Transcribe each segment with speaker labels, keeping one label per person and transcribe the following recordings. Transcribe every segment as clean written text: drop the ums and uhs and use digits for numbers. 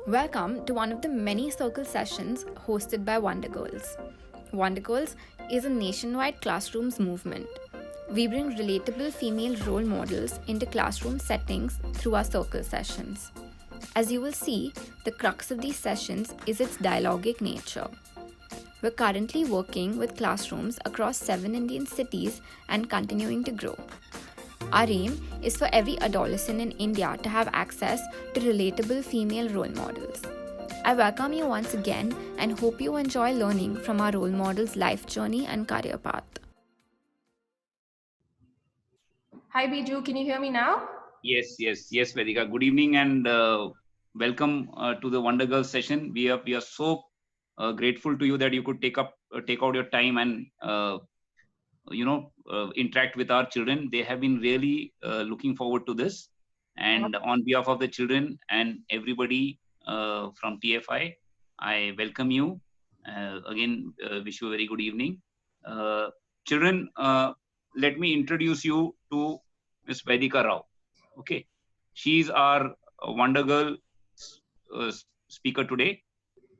Speaker 1: Welcome to one of the many circle sessions hosted by Wonder Girls. Wonder Girls is a nationwide classrooms movement. We bring relatable female role models into classroom settings through our circle sessions. As you will see, the crux of these sessions is its dialogic nature. We're currently working with classrooms across 7 Indian cities and continuing to grow. Our aim is for every adolescent in India to have access to relatable female role models. I welcome you once again and hope you enjoy learning from our role models' life journey and career path.
Speaker 2: Hi Biju, can you hear me now?
Speaker 3: Yes, Vedika. Good evening and welcome to the Wonder Girls session. We are so grateful to you that you could take out your time and interact with our children. They have been really looking forward to this. And on behalf of the children and everybody from TFI, I welcome you. Again, wish you a very good evening. Children, let me introduce you to Ms. Vedika Rao. Okay, she's our Wonder Girl speaker today.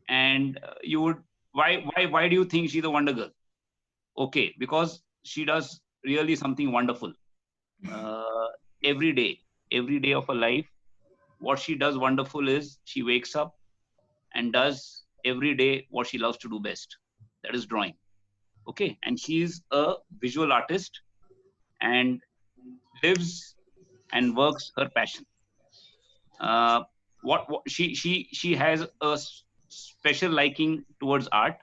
Speaker 3: And you would why do you think she's a Wonder Girl? Okay, because she does really something wonderful every day of her life. What she does wonderful is she wakes up and does every day what she loves to do best, that is drawing. Okay, and she's a visual artist and lives and works her passion. What she has a special liking towards art,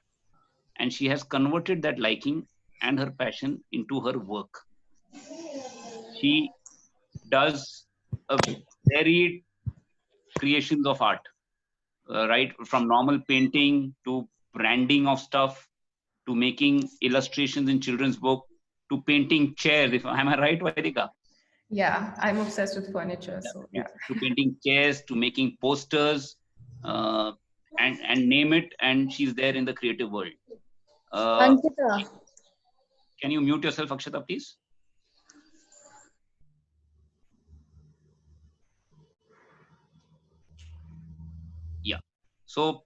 Speaker 3: and she has converted that liking and her passion into her work. She does a varied creations of art, right from normal painting to branding of stuff to making illustrations in children's book to painting chairs. Am I right, Vedika?
Speaker 2: Yeah, I'm obsessed with furniture. So yeah.
Speaker 3: To painting chairs, to making posters, and name it, and she's there in the creative world.
Speaker 4: Ankita.
Speaker 3: Can you mute yourself, Akshata, please? Yeah. So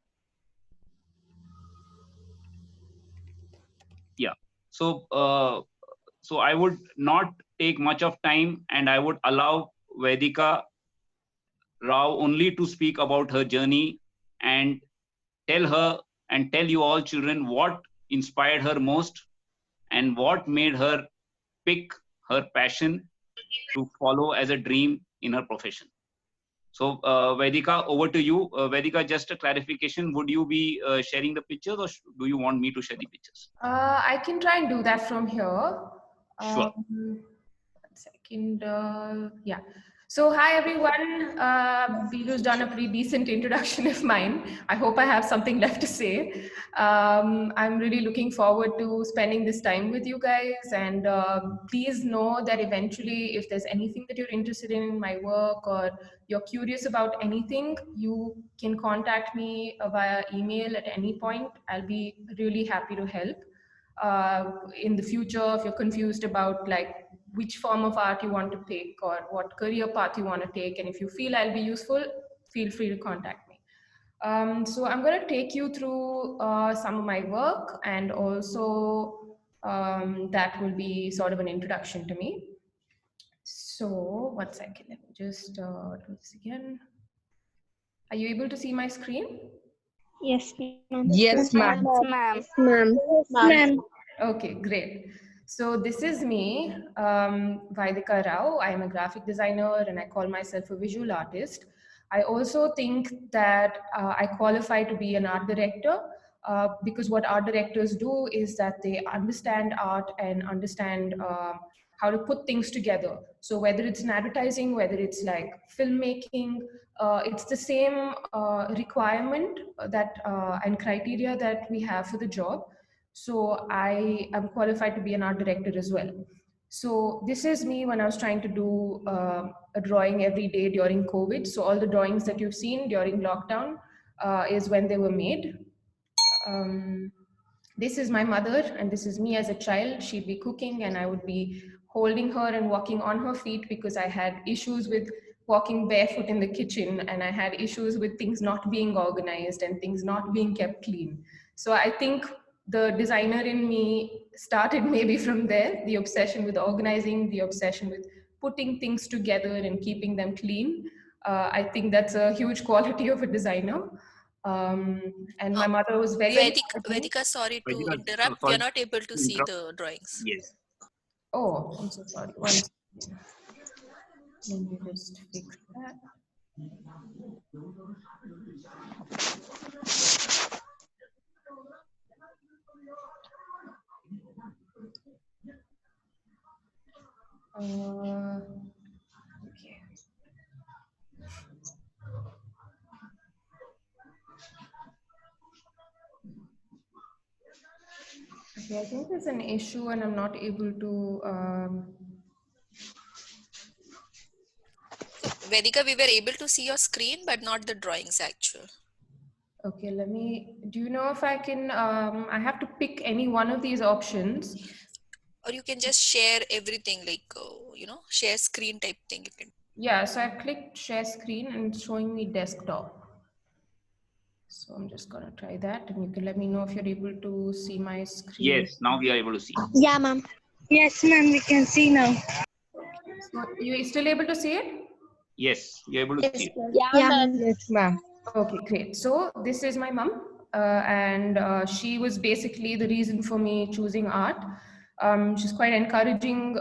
Speaker 3: I would not take much of time, and I would allow Vedika Rao only to speak about her journey and tell you all children what inspired her most and what made her pick her passion to follow as a dream in her profession. So Vedika, over to you. Vedika, just a clarification, would you be sharing the pictures, or do you want me to share the pictures?
Speaker 2: I can try and do that from here.
Speaker 3: Sure.
Speaker 2: 1 second. Yeah. So hi everyone. Biju's done a pretty decent introduction of mine. I hope I have something left to say. I'm really looking forward to spending this time with you guys, and please know that eventually if there's anything that you're interested in my work, or you're curious about anything, you can contact me via email at any point. I'll be really happy to help. In the future, if you're confused about like which form of art you want to take or what career path you want to take, and if you feel I'll be useful, feel free to contact me. So I'm going to take you through some of my work, and also that will be sort of an introduction to me. So 1 second, let me just do this again. Are you able to see my screen?
Speaker 4: Yes, ma'am.
Speaker 5: Yes, ma'am.
Speaker 4: Yes, ma'am.
Speaker 5: Yes, ma'am.
Speaker 2: Okay, great. So this is me, Vaidika Rao. I'm a graphic designer and I call myself a visual artist. I also think that I qualify to be an art director because what art directors do is that they understand art and understand how to put things together. So whether it's in advertising, whether it's like filmmaking, it's the same requirement that and criteria that we have for the job. So I am qualified to be an art director as well. So this is me when I was trying to do a drawing every day during COVID. So all the drawings that you've seen during lockdown is when they were made. This is my mother, and this is me as a child. She'd be cooking and I would be holding her and walking on her feet because I had issues with walking barefoot in the kitchen, and I had issues with things not being organized and things not being kept clean. So I think the designer in me started maybe from there, the obsession with organizing, the obsession with putting things together and keeping them clean. I think that's a huge quality of a designer. And my mother was very encouraging.
Speaker 5: Vedika, sorry to
Speaker 3: Vedika,
Speaker 5: interrupt. We
Speaker 3: sorry
Speaker 5: are not able to
Speaker 3: to
Speaker 5: see
Speaker 3: interrupt.
Speaker 5: the drawings.
Speaker 3: Yes.
Speaker 2: Oh, I'm so sorry. One second. Let me just fix that. Okay. Okay, I think there's an issue and I'm not able to.
Speaker 5: Vedika, we were able to see your screen, but not the drawings actual.
Speaker 2: Okay, do you know if I can, I have to pick any one of these options.
Speaker 5: Or you can just share everything, like, share screen type thing. You can.
Speaker 2: Yeah, so I've clicked share screen and it's showing me desktop. So I'm just gonna try that and you can let me know if you're able to see my screen.
Speaker 3: Yes, now we are able to see.
Speaker 4: Yeah, ma'am. Yes, ma'am. We can see now.
Speaker 2: So you still able to see it?
Speaker 3: Yes, we are able to see it.
Speaker 4: Yeah, ma'am. Yes, ma'am.
Speaker 2: Okay, great. So this is my mom, and she was basically the reason for me choosing art. She's quite encouraging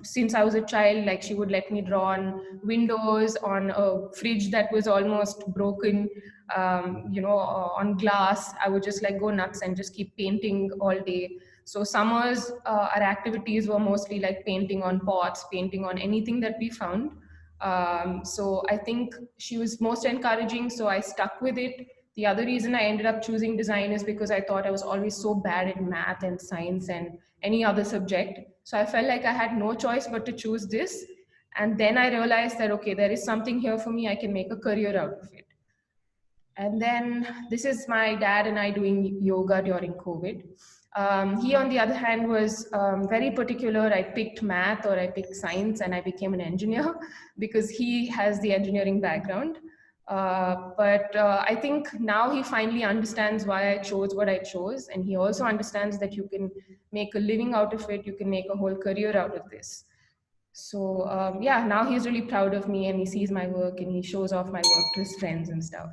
Speaker 2: since I was a child. Like she would let me draw on windows, on a fridge that was almost broken, on glass. I would just like go nuts and just keep painting all day. So summers, our activities were mostly like painting on pots, painting on anything that we found. So I think she was most encouraging, so I stuck with it. The other reason I ended up choosing design is because I thought I was always so bad at math and science and any other subject. So I felt like I had no choice but to choose this. And then I realized that, okay, there is something here for me, I can make a career out of it. And then this is my dad and I doing yoga during COVID. He, on the other hand, was very particular. I picked math or I picked science and I became an engineer because he has the engineering background. But I think now he finally understands why I chose what I chose. And he also understands that you can make a living out of it. You can make a whole career out of this. So yeah, now he's really proud of me and he sees my work and he shows off my work to his friends and stuff.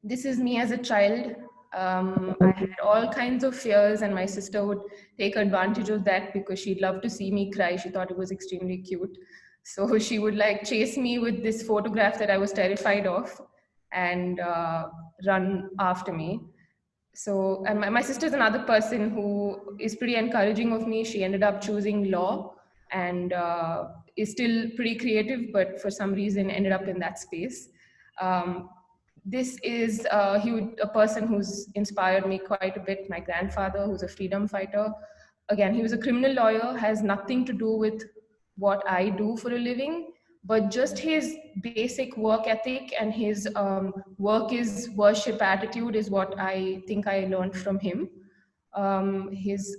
Speaker 2: This is me as a child. I had all kinds of fears and my sister would take advantage of that because she'd love to see me cry. She thought it was extremely cute. So she would like chase me with this photograph that I was terrified of and run after me. So, and my sister's another person who is pretty encouraging of me. She ended up choosing law and is still pretty creative, but for some reason ended up in that space. This is a person who's inspired me quite a bit. My grandfather, who's a freedom fighter. Again, he was a criminal lawyer, has nothing to do with what I do for a living, but just his basic work ethic and his work is worship attitude is what I think I learned from him. He's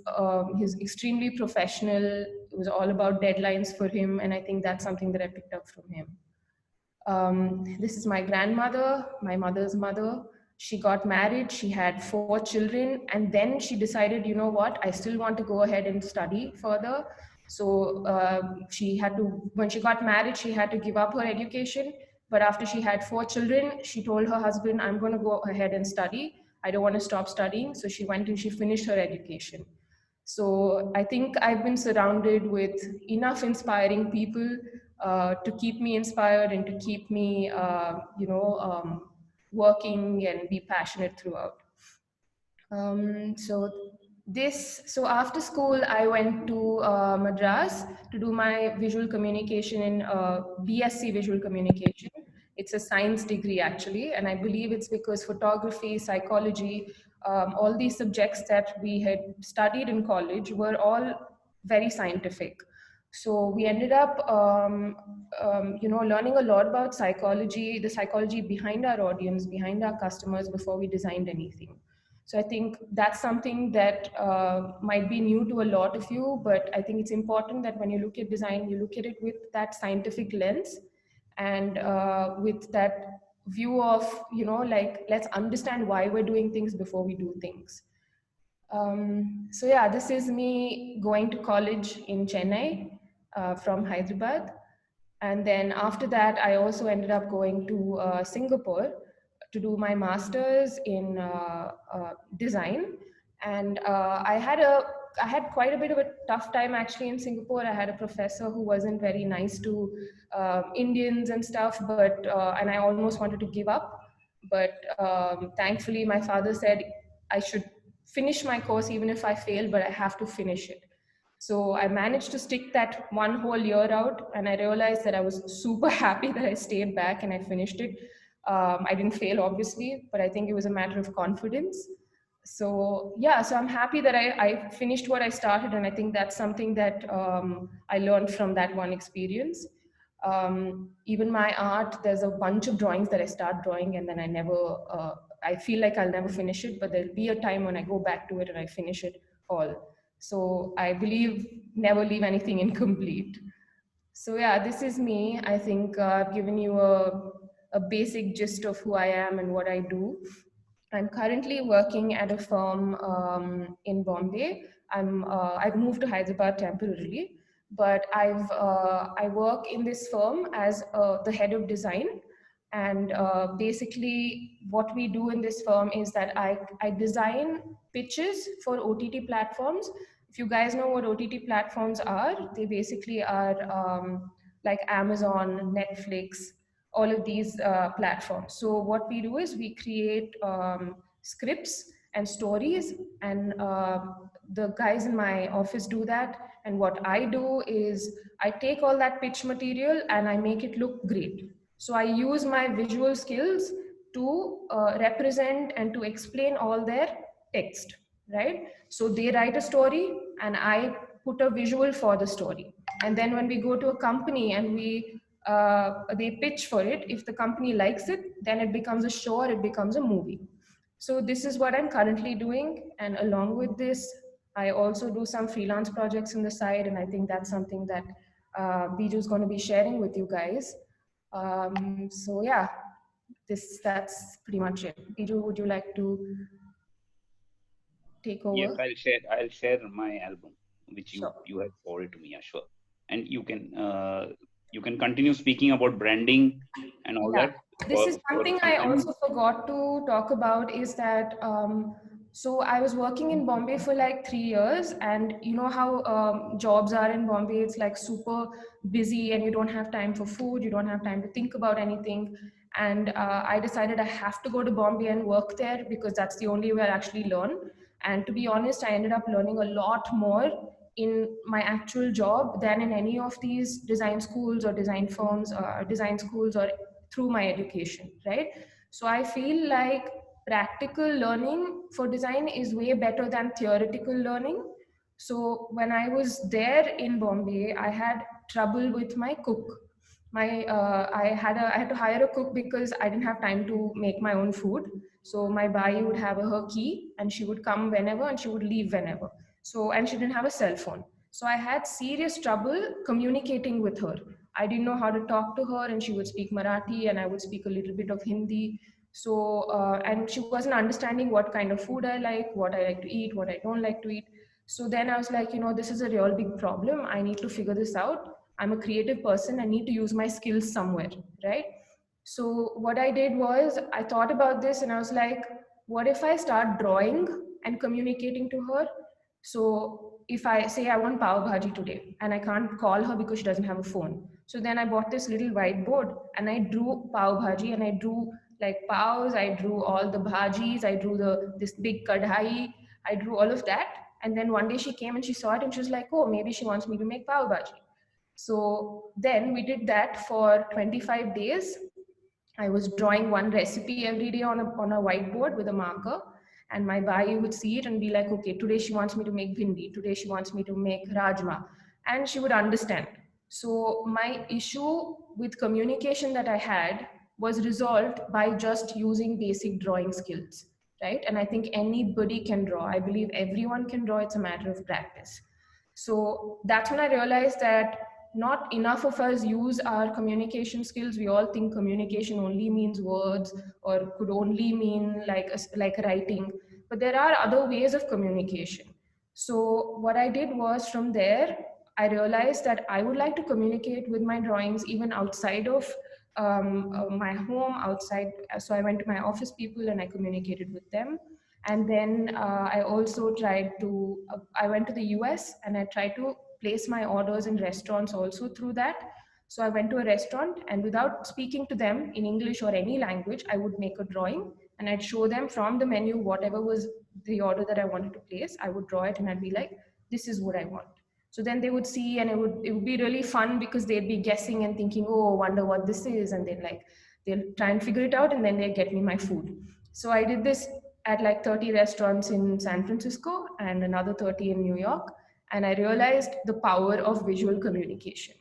Speaker 2: extremely professional. It was all about deadlines for him, and I think that's something that I picked up from him. This is my grandmother, my mother's mother. She got married, she had 4 children, and then she decided, you know what, I still want to go ahead and study further. So she had to, when she got married, she had to give up her education. But after she had 4 children, she told her husband, I'm going to go ahead and study. I don't want to stop studying. So she went and she finished her education. So I think I've been surrounded with enough inspiring people to keep me inspired and to keep me, working and be passionate throughout. So after school, I went to Madras to do my visual communication in BSc Visual Communication. It's a science degree actually, and I believe it's because photography, psychology, all these subjects that we had studied in college were all very scientific. So we ended up, learning a lot about psychology, the psychology behind our audience, behind our customers before we designed anything. So I think that's something that might be new to a lot of you, but I think it's important that when you look at design, you look at it with that scientific lens and with that view of, like, let's understand why we're doing things before we do things. So yeah, this is me going to college in Chennai from Hyderabad. And then after that, I also ended up going to Singapore to do my master's in design. And I had quite a bit of a tough time actually in Singapore. I had a professor who wasn't very nice to Indians and stuff, but and I almost wanted to give up. But thankfully, my father said I should finish my course even if I fail, but I have to finish it. So I managed to stick that one whole year out, and I realized that I was super happy that I stayed back and I finished it. I didn't fail, obviously, but I think it was a matter of confidence. So yeah, so I'm happy that I finished what I started, and I think that's something that I learned from that one experience. Even my art, there's a bunch of drawings that I start drawing and then I feel like I'll never finish it, but there'll be a time when I go back to it and I finish it all. So I believe never leave anything incomplete. So yeah, this is me. I think I've given you a basic gist of who I am and what I do. I'm currently working at a firm in Bombay. I've moved to Hyderabad temporarily, but I work in this firm as the head of design. And basically, what we do in this firm is that I design pitches for OTT platforms. If you guys know what OTT platforms are, they basically are like Amazon, Netflix, all of these platforms. So what we do is we create scripts and stories, and the guys in my office do that. And what I do is I take all that pitch material and I make it look great. So I use my visual skills to represent and to explain all their text, right? So they write a story and I put a visual for the story. And then when we go to a company and they pitch for it, if the company likes it, then it becomes a show or it becomes a movie. So this is what I'm currently doing. And along with this, I also do some freelance projects on the side. And I think that's something that Biju is going to be sharing with you guys. So yeah, that's pretty much it. Biju, would you like to take over?
Speaker 3: Yes, I'll share my album, which
Speaker 2: Sure.
Speaker 3: you have forwarded to me. Yeah, sure. And you can continue speaking about branding and all
Speaker 2: Yeah.
Speaker 3: that.
Speaker 2: This is something I also forgot to talk about is that so I was working in Bombay for like 3 years, and you know how jobs are in Bombay, it's like super busy and you don't have time for food, you don't have time to think about anything. And I decided I have to go to Bombay and work there because that's the only way I actually learn. And to be honest, I ended up learning a lot more in my actual job than in any of these design schools or design firms or design schools or through my education, right? So I feel like practical learning for design is way better than theoretical learning. So when I was there in Bombay, I had trouble with my cook. I had to hire a cook because I didn't have time to make my own food. So my bai would have her key and she would come whenever and she would leave whenever. So, and she didn't have a cell phone. So I had serious trouble communicating with her. I didn't know how to talk to her, and she would speak Marathi and I would speak a little bit of Hindi. So, and she wasn't understanding what kind of food I like, what I like to eat, what I don't like to eat. So then I was like, this is a real big problem. I need to figure this out. I'm a creative person. I need to use my skills somewhere, right? So what I did was I thought about this and I was like, what if I start drawing and communicating to her? So if I say I want pav bhaji today and I can't call her because she doesn't have a phone. So then I bought this little whiteboard and I drew pav bhaji and I drew like pavs, I drew all the bhajis, I drew this big kadhai, I drew all of that. And then one day she came and she saw it and she was like, oh, maybe she wants me to make pav bhaji. So then we did that for 25 days. I was drawing one recipe every day on a whiteboard with a marker, and my bai would see it and be like, okay, today she wants me to make bhindi, today she wants me to make rajma, and she would understand. So my issue with communication that I had was resolved by just using basic drawing skills, right? And I think anybody can draw. I believe everyone can draw. It's a matter of practice. So that's when I realized that not enough of us use our communication skills. We all think communication only means words or could only mean like writing, but there are other ways of communication. So what I did was, from there I realized that I would like to communicate with my drawings even outside of my home, outside. So I went to my office people and I communicated with them. And then I also I went to the US and I tried to place my orders in restaurants also through that. So I went to a restaurant and without speaking to them in English or any language, I would make a drawing and I'd show them from the menu whatever was the order that I wanted to place. I would draw it and I'd be like, this is what I want. So then they would see, and it would be really fun because they'd be guessing and thinking, oh, wonder what this is. And they'll try and figure it out and then they'll get me my food. So I did this at like 30 restaurants in San Francisco and another 30 in New York. And I realized the power of visual communication.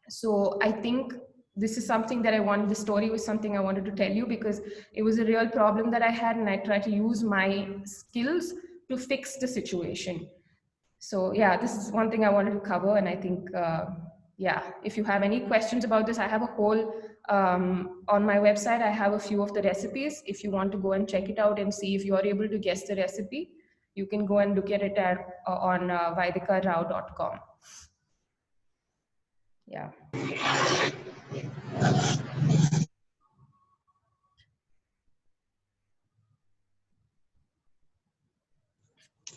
Speaker 2: So I think this is something that this story was something I wanted to tell you because it was a real problem that I had, and I tried to use my skills to fix the situation. So yeah, this is one thing I wanted to cover. And I think, yeah, if you have any questions about this, I have a whole, on my website, I have a few of the recipes. If you want to go and check it out and see if you are able to guess the recipe, you can go and look at it on VaidikaRao.com. Yeah.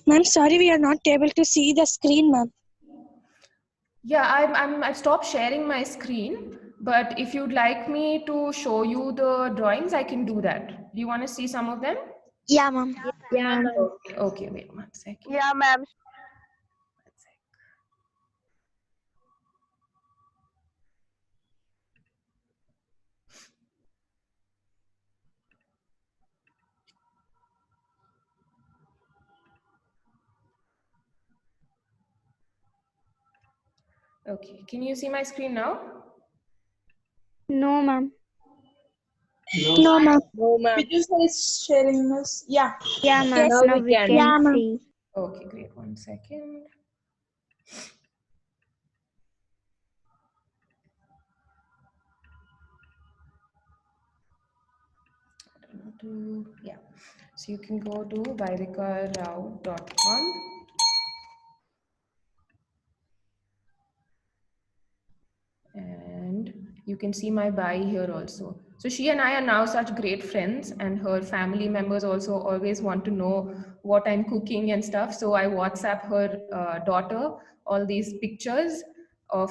Speaker 4: Ma'am, sorry, we are not able to see the screen, ma'am.
Speaker 2: Yeah, I stopped sharing my screen, but if you'd like me to show you the drawings, I can do that. Do you want to see some of them?
Speaker 4: Yeah, ma'am.
Speaker 6: Yeah, ma'am.
Speaker 2: Okay, wait 1 second.
Speaker 6: Yeah, ma'am.
Speaker 2: Okay, can you see my screen now?
Speaker 6: No, ma'am.
Speaker 4: No, ma'am.
Speaker 6: No, ma'am.
Speaker 7: Vidusha is sharing us. Yeah.
Speaker 6: Yeah, ma'am.
Speaker 4: Yes,
Speaker 6: Now we can
Speaker 4: Yeah, ma'am.
Speaker 6: see.
Speaker 2: Okay, great. 1 second. Yeah. So you can go to VaidikaRao.com. And you can see my bai here also. So she and I are now such great friends, and her family members also always want to know what I'm cooking and stuff. So I WhatsApp her daughter all these pictures of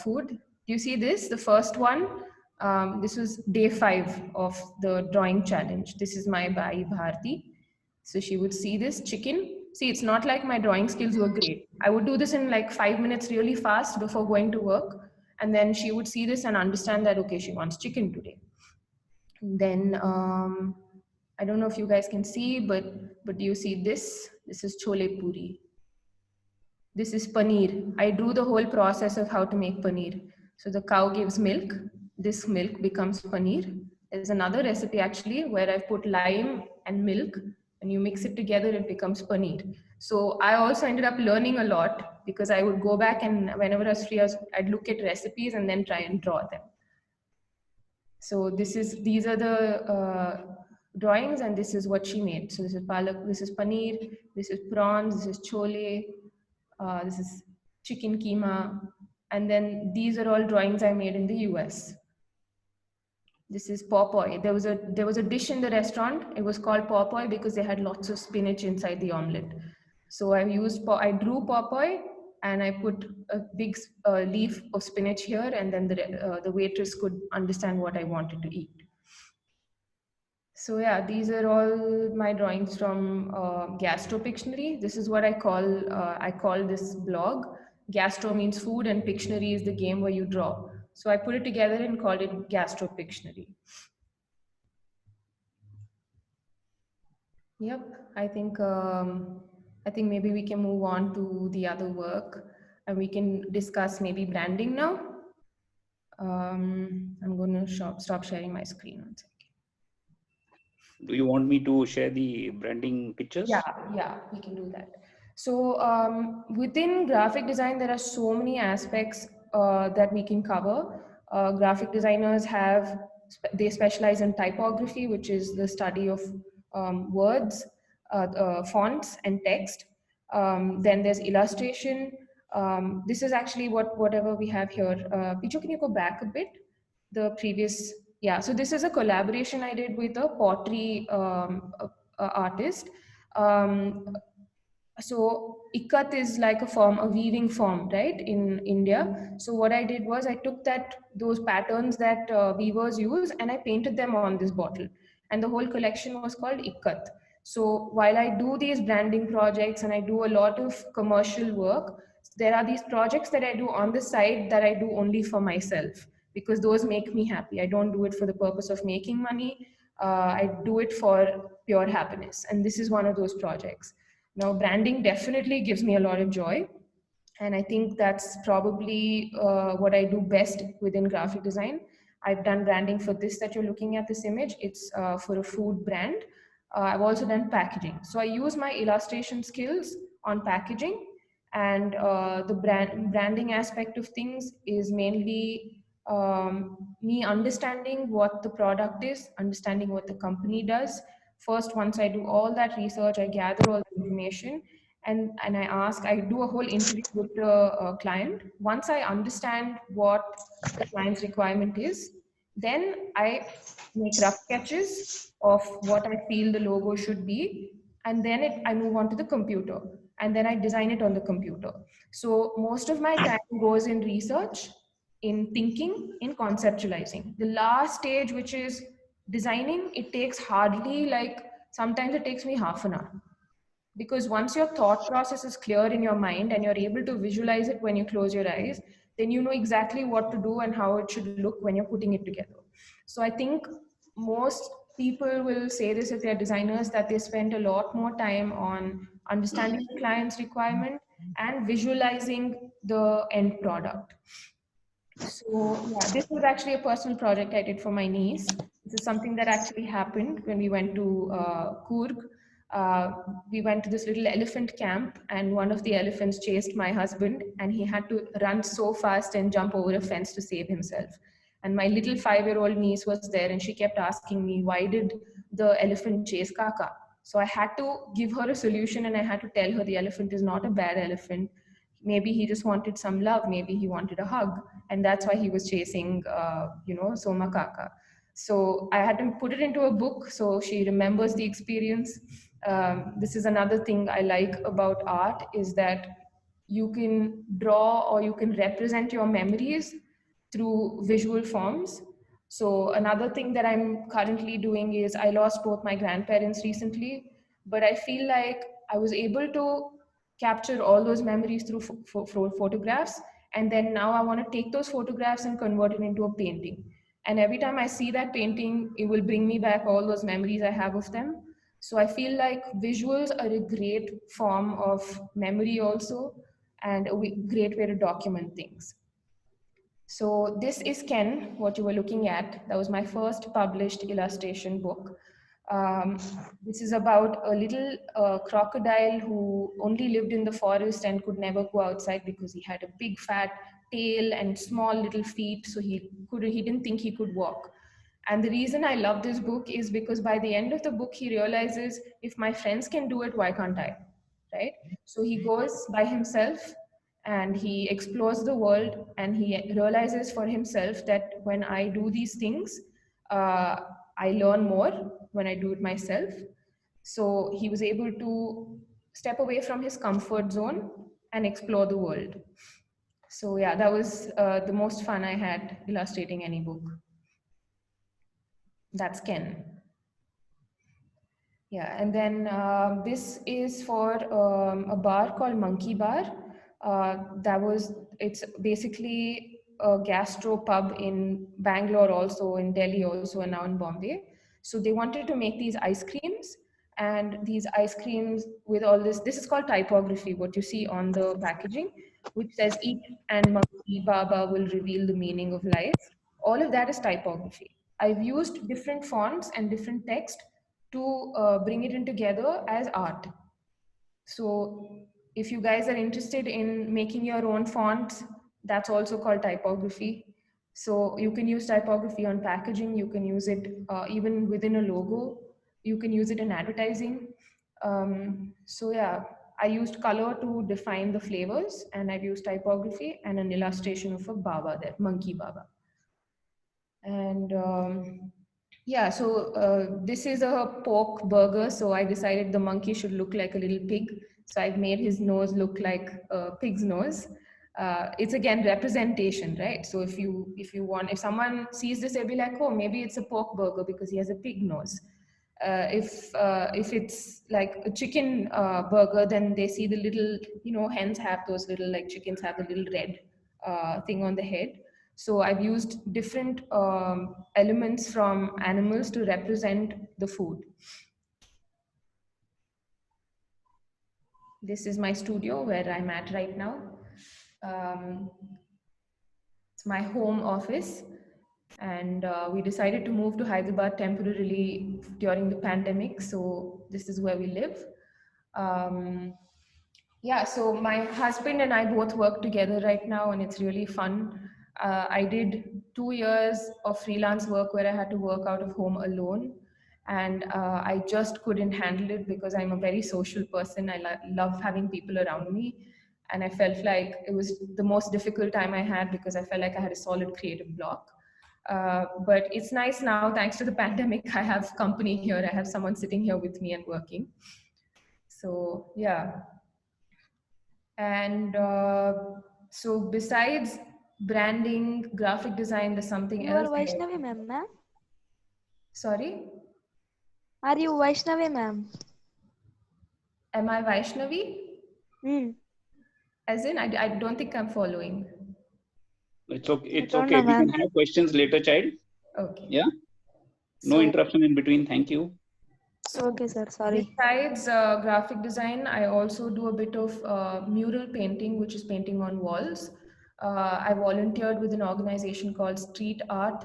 Speaker 2: food. Do you see this? The first one, this was day 5 of the drawing challenge. This is my bai Bharti. So she would see this chicken. See, it's not like my drawing skills were great. I would do this in like 5 minutes really fast before going to work. And then she would see this and understand that, okay, she wants chicken today. Then, I don't know if you guys can see, but do you see this? This is chole puri. This is paneer. I drew the whole process of how to make paneer. So the cow gives milk. This milk becomes paneer. There's another recipe actually where I've put lime and milk, and you mix it together, it becomes paneer. So I also ended up learning a lot because I would go back and whenever I was free, I'd look at recipes and then try and draw them. So these are the drawings, and this is what she made. So this is palak, this is paneer, this is prawns, this is chole, this is chicken keema, and then these are all drawings I made in the US. This is popoi. There was a dish in the restaurant. It was called popoi because they had lots of spinach inside the omelette. So I drew popoi and I put a big leaf of spinach here, and then the waitress could understand what I wanted to eat. So yeah, these are all my drawings from Gastro Pictionary. This is what I call this blog. Gastro means food and Pictionary is the game where you draw. So I put it together and called it Gastro Pictionary. Yep, I think maybe we can move on to the other work and we can discuss maybe branding now. I'm going to stop sharing my screen 1 second.
Speaker 3: Do you want me to share the branding pictures?
Speaker 2: Yeah, we can do that. So within graphic design, there are so many aspects that we can cover. Graphic designers they specialize in typography, which is the study of words, fonts, and text. Then there's illustration. This is actually whatever we have here. Pichu, can you go back a bit? The previous, yeah. So this is a collaboration I did with a pottery artist. So ikat is like a weaving form, right, in India. So what I did was I took those patterns that weavers use and I painted them on this bottle. And the whole collection was called ikat. So while I do these branding projects and I do a lot of commercial work, there are these projects that I do on the side that I do only for myself, because those make me happy. I don't do it for the purpose of making money. I do it for pure happiness. And this is one of those projects. Now, branding definitely gives me a lot of joy. And I think that's probably what I do best within graphic design. I've done branding for this that you're looking at, this image. It's for a food brand. I've also done packaging. So I use my illustration skills on packaging, and the branding aspect of things is mainly me understanding what the product is, understanding what the company does. First, once I do all that research, I gather all the information, and I do a whole interview with the client. Once I understand what the client's requirement is, then I make rough sketches of what I feel the logo should be, and then I move on to the computer, and then I design it on the computer. So most of my time goes in research, in thinking, in conceptualizing. The last stage, which is designing, it takes hardly, like, sometimes it takes me half an hour, because once your thought process is clear in your mind and you're able to visualize it when you close your eyes, then you know exactly what to do and how it should look when you're putting it together. So I think most people will say this if they're designers, that they spend a lot more time on understanding the client's requirement and visualizing the end product. So yeah, this was actually a personal project I did for my niece. This is something that actually happened when we went to Coorg. We went to this little elephant camp, and one of the elephants chased my husband, and he had to run so fast and jump over a fence to save himself. And my little 5-year-old niece was there, and she kept asking me, why did the elephant chase Kaka? So I had to give her a solution, and I had to tell her the elephant is not a bad elephant. Maybe he just wanted some love. Maybe he wanted a hug, and that's why he was chasing, Soma Kaka. So I had to put it into a book so she remembers the experience. This is another thing I like about art, is that you can draw or you can represent your memories through visual forms. So another thing that I'm currently doing is, I lost both my grandparents recently, but I feel like I was able to capture all those memories through photographs. And then now I want to take those photographs and convert it into a painting. And every time I see that painting, it will bring me back all those memories I have of them. So I feel like visuals are a great form of memory also, and a great way to document things. So this is Ken, what you were looking at. That was my first published illustration book. This is about a little crocodile who only lived in the forest and could never go outside because he had a big fat tail and small little feet, so he didn't think he could walk. And the reason I love this book is because by the end of the book, he realizes, if my friends can do it, why can't I? Right? So he goes by himself and he explores the world, and he realizes for himself that when I do these things, I learn more when I do it myself. So he was able to step away from his comfort zone and explore the world. So yeah, that was the most fun I had illustrating any book. That's Ken. Yeah, and then this is for a bar called Monkey Bar. It's basically a gastro pub in Bangalore also, in Delhi also, and now in Bombay. So they wanted to make these ice creams, and these ice creams with all this is called typography, what you see on the packaging, which says "Eat and Monkey Baba will reveal the meaning of life." All of that is typography. I've used different fonts and different text to bring it in together as art. So if you guys are interested in making your own fonts That's also called typography. So you can use typography on packaging. You can use it even within a logo. You can use it in advertising. So yeah, I used color to define the flavors, and I've used typography and an illustration of a Baba there, monkey Baba. And yeah, so this is a pork burger. So I decided the monkey should look like a little pig. So I've made his nose look like a pig's nose. It's again representation, right? So if someone sees this, they'll be like, oh, maybe it's a pork burger because he has a pig nose. If it's like a chicken burger, then they see the little, hens have those little, like chickens have the little red thing on the head. So I've used different elements from animals to represent the food. This is my studio where I'm at right now. It's my home office. And we decided to move to Hyderabad temporarily during the pandemic. So this is where we live. Yeah, so my husband and I both work together right now, and it's really fun. I did 2 years of freelance work where I had to work out of home alone. And I just couldn't handle it because I'm a very social person. I love having people around me. And I felt like it was the most difficult time I had because I felt like I had a solid creative block. But it's nice now, thanks to the pandemic, I have company here. I have someone sitting here with me and working. So yeah. And so besides branding, graphic design, there's something
Speaker 6: You are
Speaker 2: else.
Speaker 6: Vaishnavi, ma'am.
Speaker 2: Sorry?
Speaker 6: Are you Vaishnavi, ma'am?
Speaker 2: Am I Vaishnavi? As in, I don't think I'm following.
Speaker 3: It's okay. It's
Speaker 6: don't
Speaker 3: okay.
Speaker 6: know,
Speaker 3: We can
Speaker 6: ma'am.
Speaker 3: have questions later, child.
Speaker 2: Okay.
Speaker 3: Yeah. No interruption in between. Thank you.
Speaker 6: Okay, sir. Sorry.
Speaker 2: Besides graphic design, I also do a bit of mural painting, which is painting on walls. I volunteered with an organization called Street Art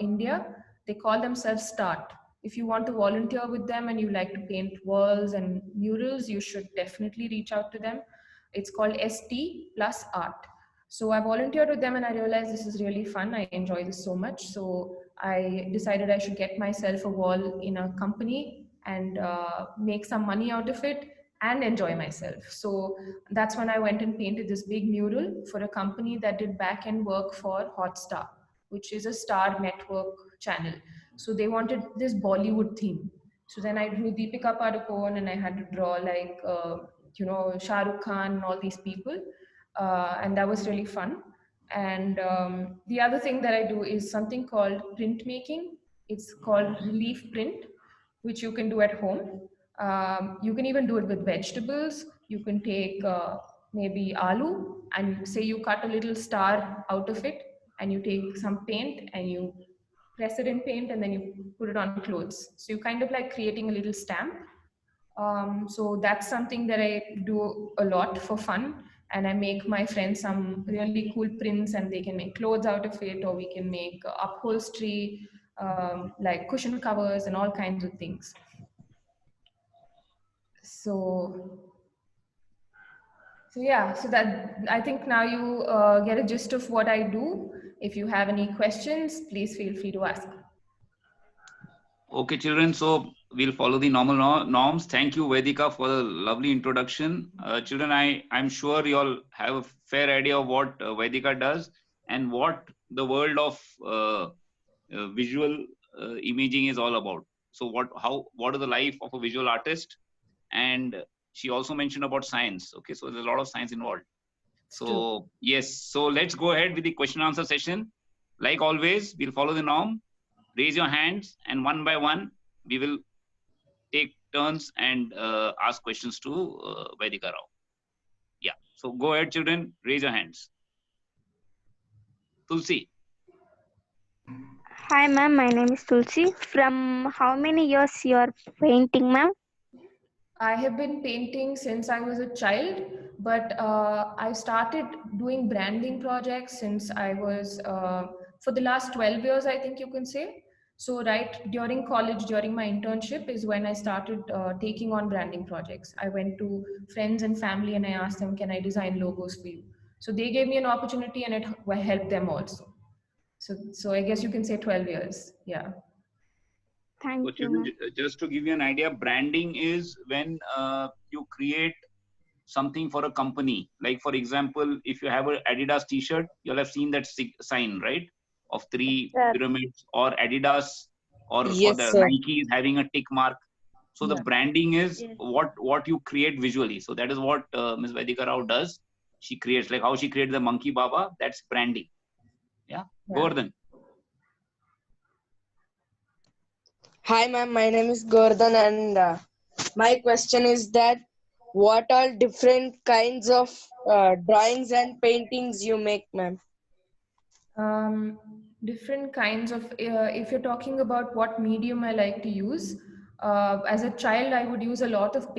Speaker 2: India. They call themselves START. If you want to volunteer with them and you like to paint walls and murals, you should definitely reach out to them. It's called ST plus Art. So I volunteered with them and I realized this is really fun. I enjoy this so much. So I decided I should get myself a wall in a company and make some money out of it and enjoy myself. So that's when I went and painted this big mural for a company that did back-end work for Hotstar, which is a Star Network channel. So they wanted this Bollywood theme. So then I drew Deepika Padukone and I had to draw like, Shah Rukh Khan and all these people. And that was really fun. And the other thing that I do is something called printmaking. It's called relief print, which you can do at home. You can even do it with vegetables. You can take maybe aloo and say you cut a little star out of it and you take some paint and you press it in paint and then you put it on clothes. So you're kind of like creating a little stamp. So that's something that I do a lot for fun. And I make my friends some really cool prints and they can make clothes out of it, or we can make upholstery, like cushion covers and all kinds of things. So yeah, so that I think now you get a gist of what I do. If you have any questions, please feel free to ask.
Speaker 3: Okay, children. So we'll follow the normal norms. Thank you, Vedika, for the lovely introduction. Children, I'm sure you all have a fair idea of what Vedika does and what the world of visual imaging is all about. So what is the life of a visual artist? And she also mentioned about science. Okay, so there's a lot of science involved. So yes, so let's go ahead with the question answer session. Like always, we'll follow the norm. Raise your hands, and one by one, we will take turns and ask questions to Vedika Rao. Yeah, so go ahead, children, raise your hands. Tulsi.
Speaker 6: Hi, ma'am. My name is Tulsi. From how many years you are painting, ma'am?
Speaker 2: I have been painting since I was a child, but I started doing branding projects since I was, for the last 12 years, I think you can say. So right during college, during my internship is when I started taking on branding projects. I went to friends and family and I asked them, can I design logos for you? So they gave me an opportunity and it helped them also. So I guess you can say 12 years. Yeah.
Speaker 3: So
Speaker 6: Thank you,
Speaker 3: children,
Speaker 6: ma'am.
Speaker 3: just to give you an idea, branding is when you create something for a company. Like for example, if you have an Adidas T-shirt, you'll have seen that sign, right, of three
Speaker 6: Sir.
Speaker 3: pyramids, or Adidas, or
Speaker 8: Yes,
Speaker 3: the
Speaker 8: sir.
Speaker 3: Nike is having a tick mark. So the
Speaker 2: Yeah.
Speaker 3: branding is
Speaker 6: Yes.
Speaker 3: what you create visually. So that is what Ms. Vedika Rao does. She creates, like how she created the Monkey Baba. That's branding. Yeah, Gordon.
Speaker 8: Hi, ma'am. My name is Gordon, and my question is that what all different kinds of drawings and paintings you make, ma'am?
Speaker 2: Different kinds of, if you're talking about what medium I like to use, as a child, I would use a lot of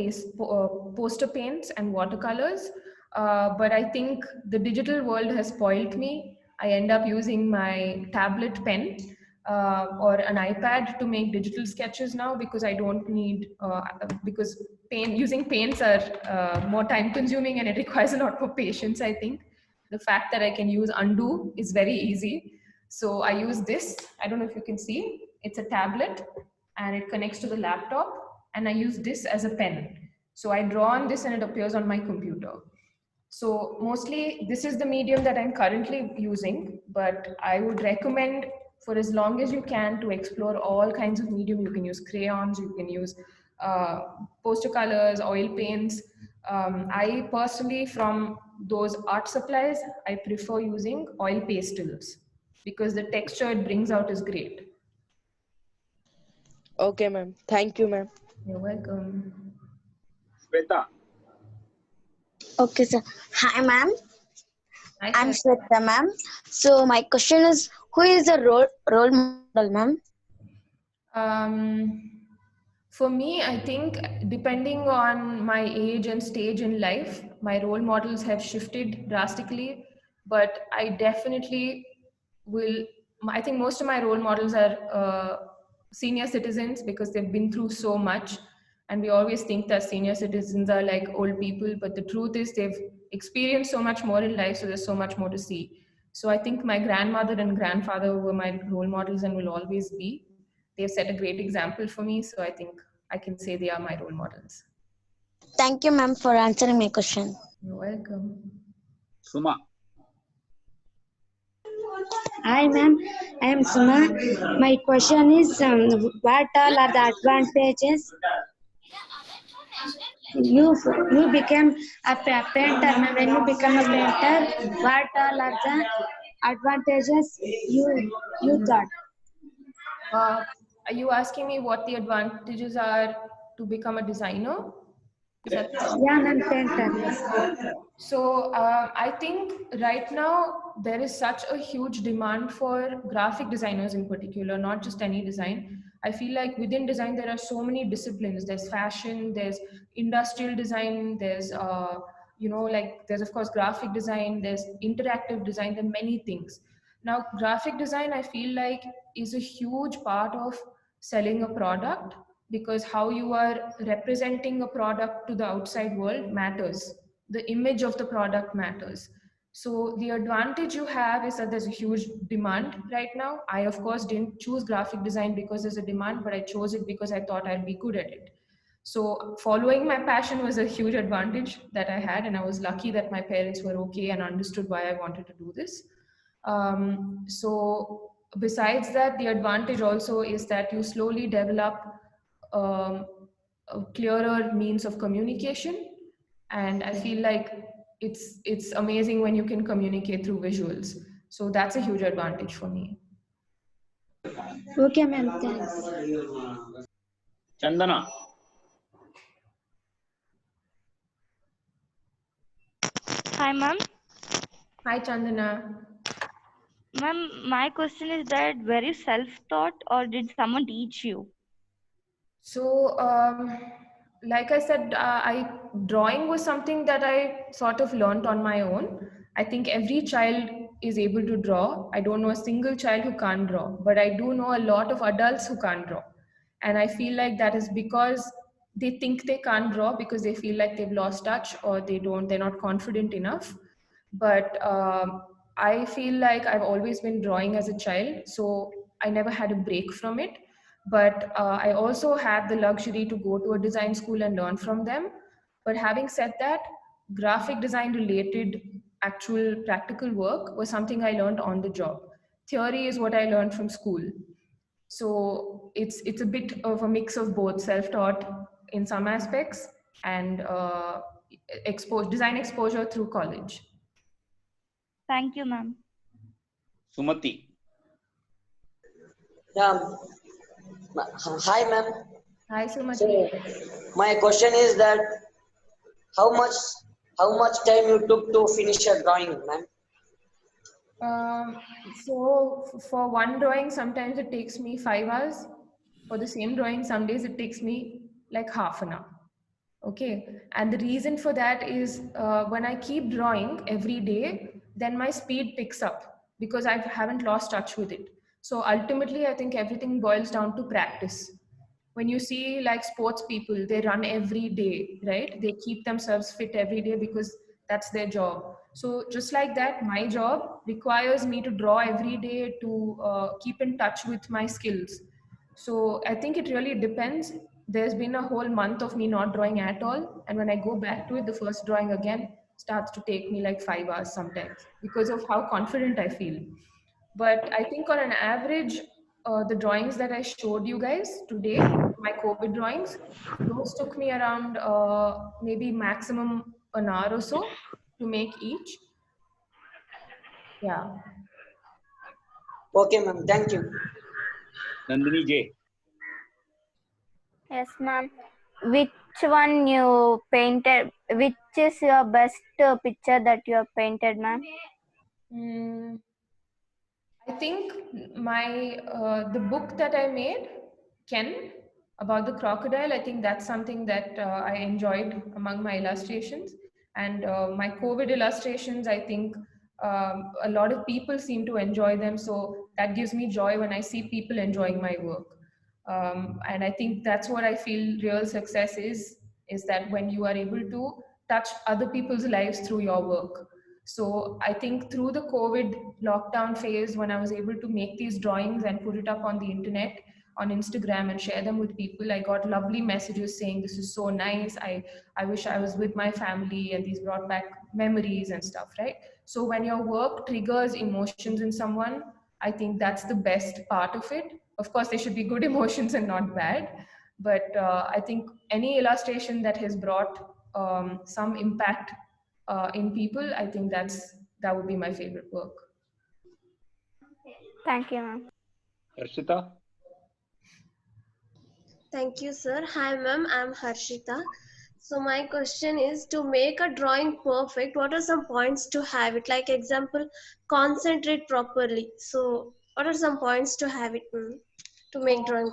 Speaker 2: poster paints and watercolors. But I think the digital world has spoiled me. I end up using my tablet pen or an iPad to make digital sketches now because I don't need, because using paints are more time consuming and it requires a lot more patience, I think. The fact that I can use undo is very easy. So I use this. I don't know if you can see. It's a tablet and it connects to the laptop, and I use this as a pen. So I draw on this and it appears on my computer. So mostly this is the medium that I'm currently using, but I would recommend for as long as you can to explore all kinds of medium. You can use crayons, you can use poster colors, oil paints. I personally, from those art supplies, I prefer using oil pastels because the texture it brings out is great.
Speaker 8: Okay, ma'am. Thank you, ma'am.
Speaker 2: You're welcome.
Speaker 3: Shweta.
Speaker 9: Okay, sir. Hi, ma'am.
Speaker 2: Hi,
Speaker 9: I'm
Speaker 2: Shweta.
Speaker 9: Shweta, ma'am. So my question is, who is the role model, ma'am?
Speaker 2: For me, I think depending on my age and stage in life, my role models have shifted drastically. But I definitely will. I think most of my role models are senior citizens because they've been through so much. And we always think that senior citizens are like old people, but the truth is they've experienced so much more in life, so there's so much more to see. So I think my grandmother and grandfather were my role models and will always be. They've set a great example for me, so I think I can say they are my role models.
Speaker 9: Thank you, ma'am, for answering my question.
Speaker 2: You're welcome.
Speaker 3: Suma.
Speaker 10: Hi, ma'am. I am Suma. My question is, what all are the advantages? You became a painter, ma'am. When you become a painter, what all are the advantages you thought?
Speaker 2: Are you asking me what the advantages are to become a designer? Is that
Speaker 10: Yeah, ma'am, painter. Yes.
Speaker 2: So I think right now there is such a huge demand for graphic designers in particular, not just any design. I feel like within design there are so many disciplines. There's fashion, there's industrial design, there's like there's of course graphic design, there's interactive design, there are many things. Now graphic design I feel like is a huge part of selling a product because how you are representing a product to the outside world matters. The image of the product matters. So the advantage you have is that there's a huge demand right now. I of course didn't choose graphic design because there's a demand, but I chose it because I thought I'd be good at it. So following my passion was a huge advantage that I had, and I was lucky that my parents were okay and understood why I wanted to do this. So besides that, the advantage also is that you slowly develop a clearer means of communication, and I feel like it's amazing when you can communicate through visuals. So that's a huge advantage for me.
Speaker 10: Okay, ma'am. Thanks.
Speaker 3: Chandana.
Speaker 6: Hi, ma'am.
Speaker 2: Hi, Chandana.
Speaker 6: Ma'am, my question is that were you self-taught or did someone teach you?
Speaker 2: So, like I said, drawing was something that I sort of learned on my own. I think every child is able to draw. I don't know a single child who can't draw, but I do know a lot of adults who can't draw. And I feel like that is because they think they can't draw because they feel like they've lost touch or they're not confident enough. But I feel like I've always been drawing as a child, so I never had a break from it. But I also had the luxury to go to a design school and learn from them. But having said that, graphic design related actual practical work was something I learned on the job. Theory is what I learned from school. So it's a bit of a mix of both, self-taught in some aspects and design exposure through college.
Speaker 6: Thank you, ma'am.
Speaker 3: Sumati.
Speaker 11: Yeah. Hi, ma'am.
Speaker 2: Hi, Sumati.
Speaker 11: So, my question is that how much time you took to finish your drawing, ma'am?
Speaker 2: So for one drawing, sometimes it takes me 5 hours. For the same drawing, some days it takes me like half an hour. Okay, and the reason for that is when I keep drawing every day, then my speed picks up because I haven't lost touch with it. So ultimately, I think everything boils down to practice. When you see like sports people, they run every day, right? They keep themselves fit every day because that's their job. So just like that, my job requires me to draw every day to keep in touch with my skills. So I think it really depends. There's been a whole month of me not drawing at all. And when I go back to it, the first drawing again starts to take me like 5 hours sometimes because of how confident I feel. But I think on an average, the drawings that I showed you guys today, my COVID drawings, those took me around maybe maximum an hour or so to make each. Yeah.
Speaker 11: Okay, ma'am. Thank you.
Speaker 3: Nandini J.
Speaker 12: Yes, ma'am. Which one you painted? Which is your best picture that you have painted, ma'am?
Speaker 2: I think my the book that I made, Ken, about the crocodile. I think that's something that I enjoyed among my illustrations. And my COVID illustrations, I think a lot of people seem to enjoy them. So that gives me joy when I see people enjoying my work. And I think that's what I feel real success is that when you are able to touch other people's lives through your work. So I think through the COVID lockdown phase, when I was able to make these drawings and put it up on the internet, on Instagram and share them with people, I got lovely messages saying, this is so nice. I wish I was with my family, and these brought back memories and stuff, right? So when your work triggers emotions in someone, I think that's the best part of it. Of course, they should be good emotions and not bad. But I think any illustration that has brought some impact in people, I think that would be my favorite work.
Speaker 12: Thank you, ma'am.
Speaker 3: Harshita.
Speaker 13: Thank you, sir. Hi, ma'am. I'm Harshita. So my question is, to make a drawing perfect, what are some points to have it? Like example, concentrate properly. So what are some points to have it to make drawing?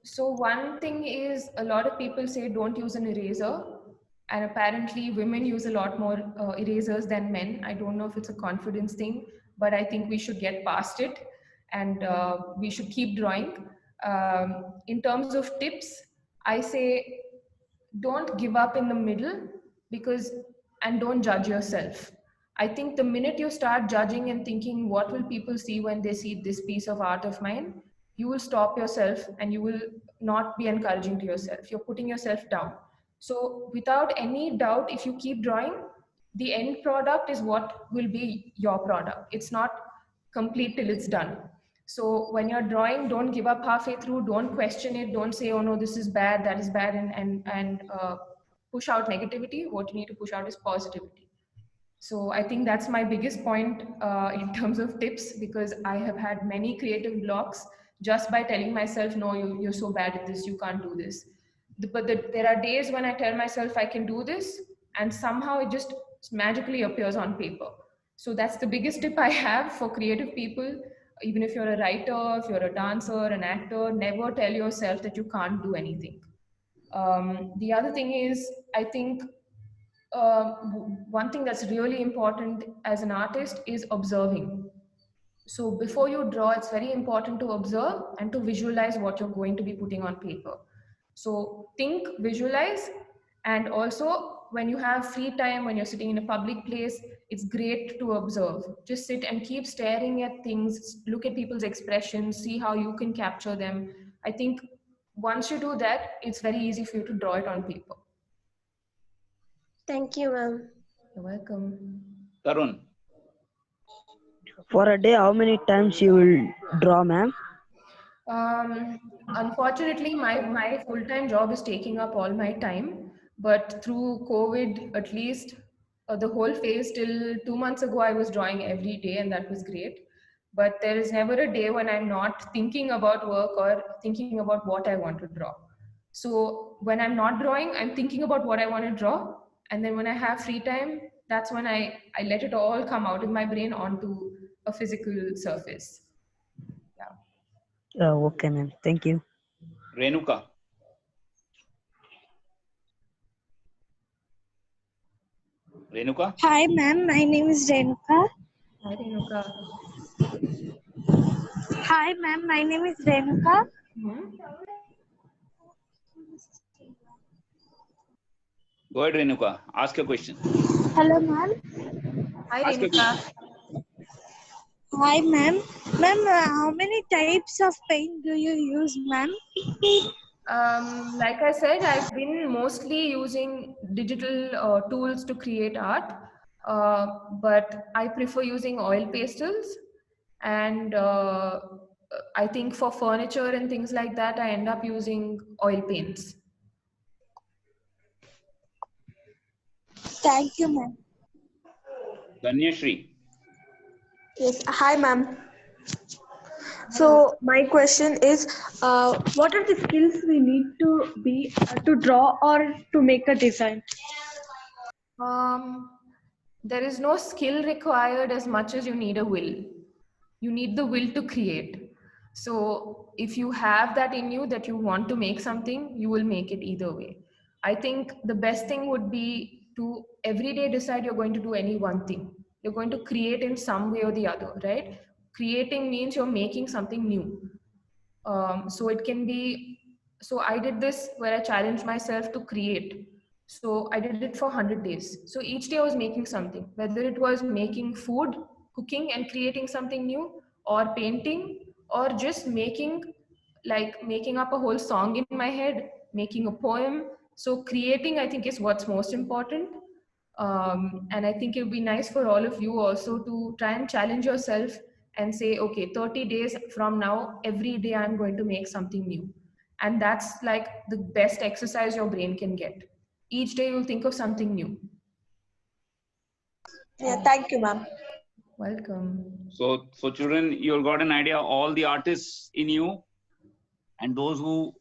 Speaker 2: So one thing is, a lot of people say don't use an eraser. And apparently women use a lot more erasers than men. I don't know if it's a confidence thing, but I think we should get past it and we should keep drawing. In terms of tips, I say don't give up in the middle and don't judge yourself. I think the minute you start judging and thinking, what will people see when they see this piece of art of mine? You will stop yourself and you will not be encouraging to yourself. You're putting yourself down. So without any doubt, if you keep drawing, the end product is what will be your product. It's not complete till it's done. So when you're drawing, don't give up halfway through. Don't question it. Don't say, oh no, this is bad, that is bad, and push out negativity. What you need to push out is positivity. So I think that's my biggest point in terms of tips, because I have had many creative blocks just by telling myself, no, you're so bad at this, you can't do this. But there are days when I tell myself I can do this, and somehow it just magically appears on paper. So that's the biggest tip I have for creative people. Even if you're a writer, if you're a dancer, an actor, never tell yourself that you can't do anything. The other thing is, I think one thing that's really important as an artist is observing. So before you draw, it's very important to observe and to visualize what you're going to be putting on paper. So think, visualize, and also when you have free time, when you're sitting in a public place, it's great to observe. Just sit and keep staring at things, look at people's expressions, see how you can capture them. I think once you do that, it's very easy for you to draw it on paper.
Speaker 13: Thank you, ma'am.
Speaker 2: You're welcome.
Speaker 3: Tarun.
Speaker 14: For a day, how many times you will draw, ma'am?
Speaker 2: Unfortunately, my full-time job is taking up all my time, but through COVID, at least the whole phase till 2 months ago, I was drawing every day, and that was great. But there is never a day when I'm not thinking about work or thinking about what I want to draw. So when I'm not drawing, I'm thinking about what I want to draw. And then when I have free time, that's when I let it all come out of my brain onto a physical surface.
Speaker 14: Okay, ma'am. Thank you.
Speaker 3: Renuka. Renuka?
Speaker 4: Hi, ma'am. My name is Renuka.
Speaker 2: Hi, Renuka.
Speaker 4: Hi, ma'am. My name is Renuka.
Speaker 3: Go ahead, Renuka. Ask your question.
Speaker 4: Hello, ma'am.
Speaker 2: Hi,
Speaker 3: Ask your
Speaker 2: Renuka.
Speaker 4: Hi, ma'am. Ma'am, how many types of paint do you use, ma'am?
Speaker 2: Like I said, I've been mostly using digital tools to create art, but I prefer using oil pastels. And I think for furniture and things like that, I end up using oil paints.
Speaker 4: Thank you, ma'am.
Speaker 3: Danyashri.
Speaker 15: Yes, hi ma'am. So my question is, what are the skills we need to be to draw or to make a design?
Speaker 2: There is no skill required as much as you need a will. You need the will to create. So if you have that in you that you want to make something, you will make it either way. I think the best thing would be to every day decide you're going to do any one thing. You're going to create in some way or the other, right? Creating means you're making something new. So it can be, so I did this where I challenged myself to create. So I did it for 100 days. So each day I was making something, whether it was making food, cooking and creating something new, or painting, or just making up a whole song in my head, making a poem. So creating, I think, is what's most important. And I think it would be nice for all of you also to try and challenge yourself and say, okay, 30 days from now, every day I'm going to make something new. And that's like the best exercise your brain can get. Each day you'll think of something new.
Speaker 15: Yeah, thank you, ma'am.
Speaker 2: Welcome.
Speaker 3: So children, you've got an idea, all the artists in you and those who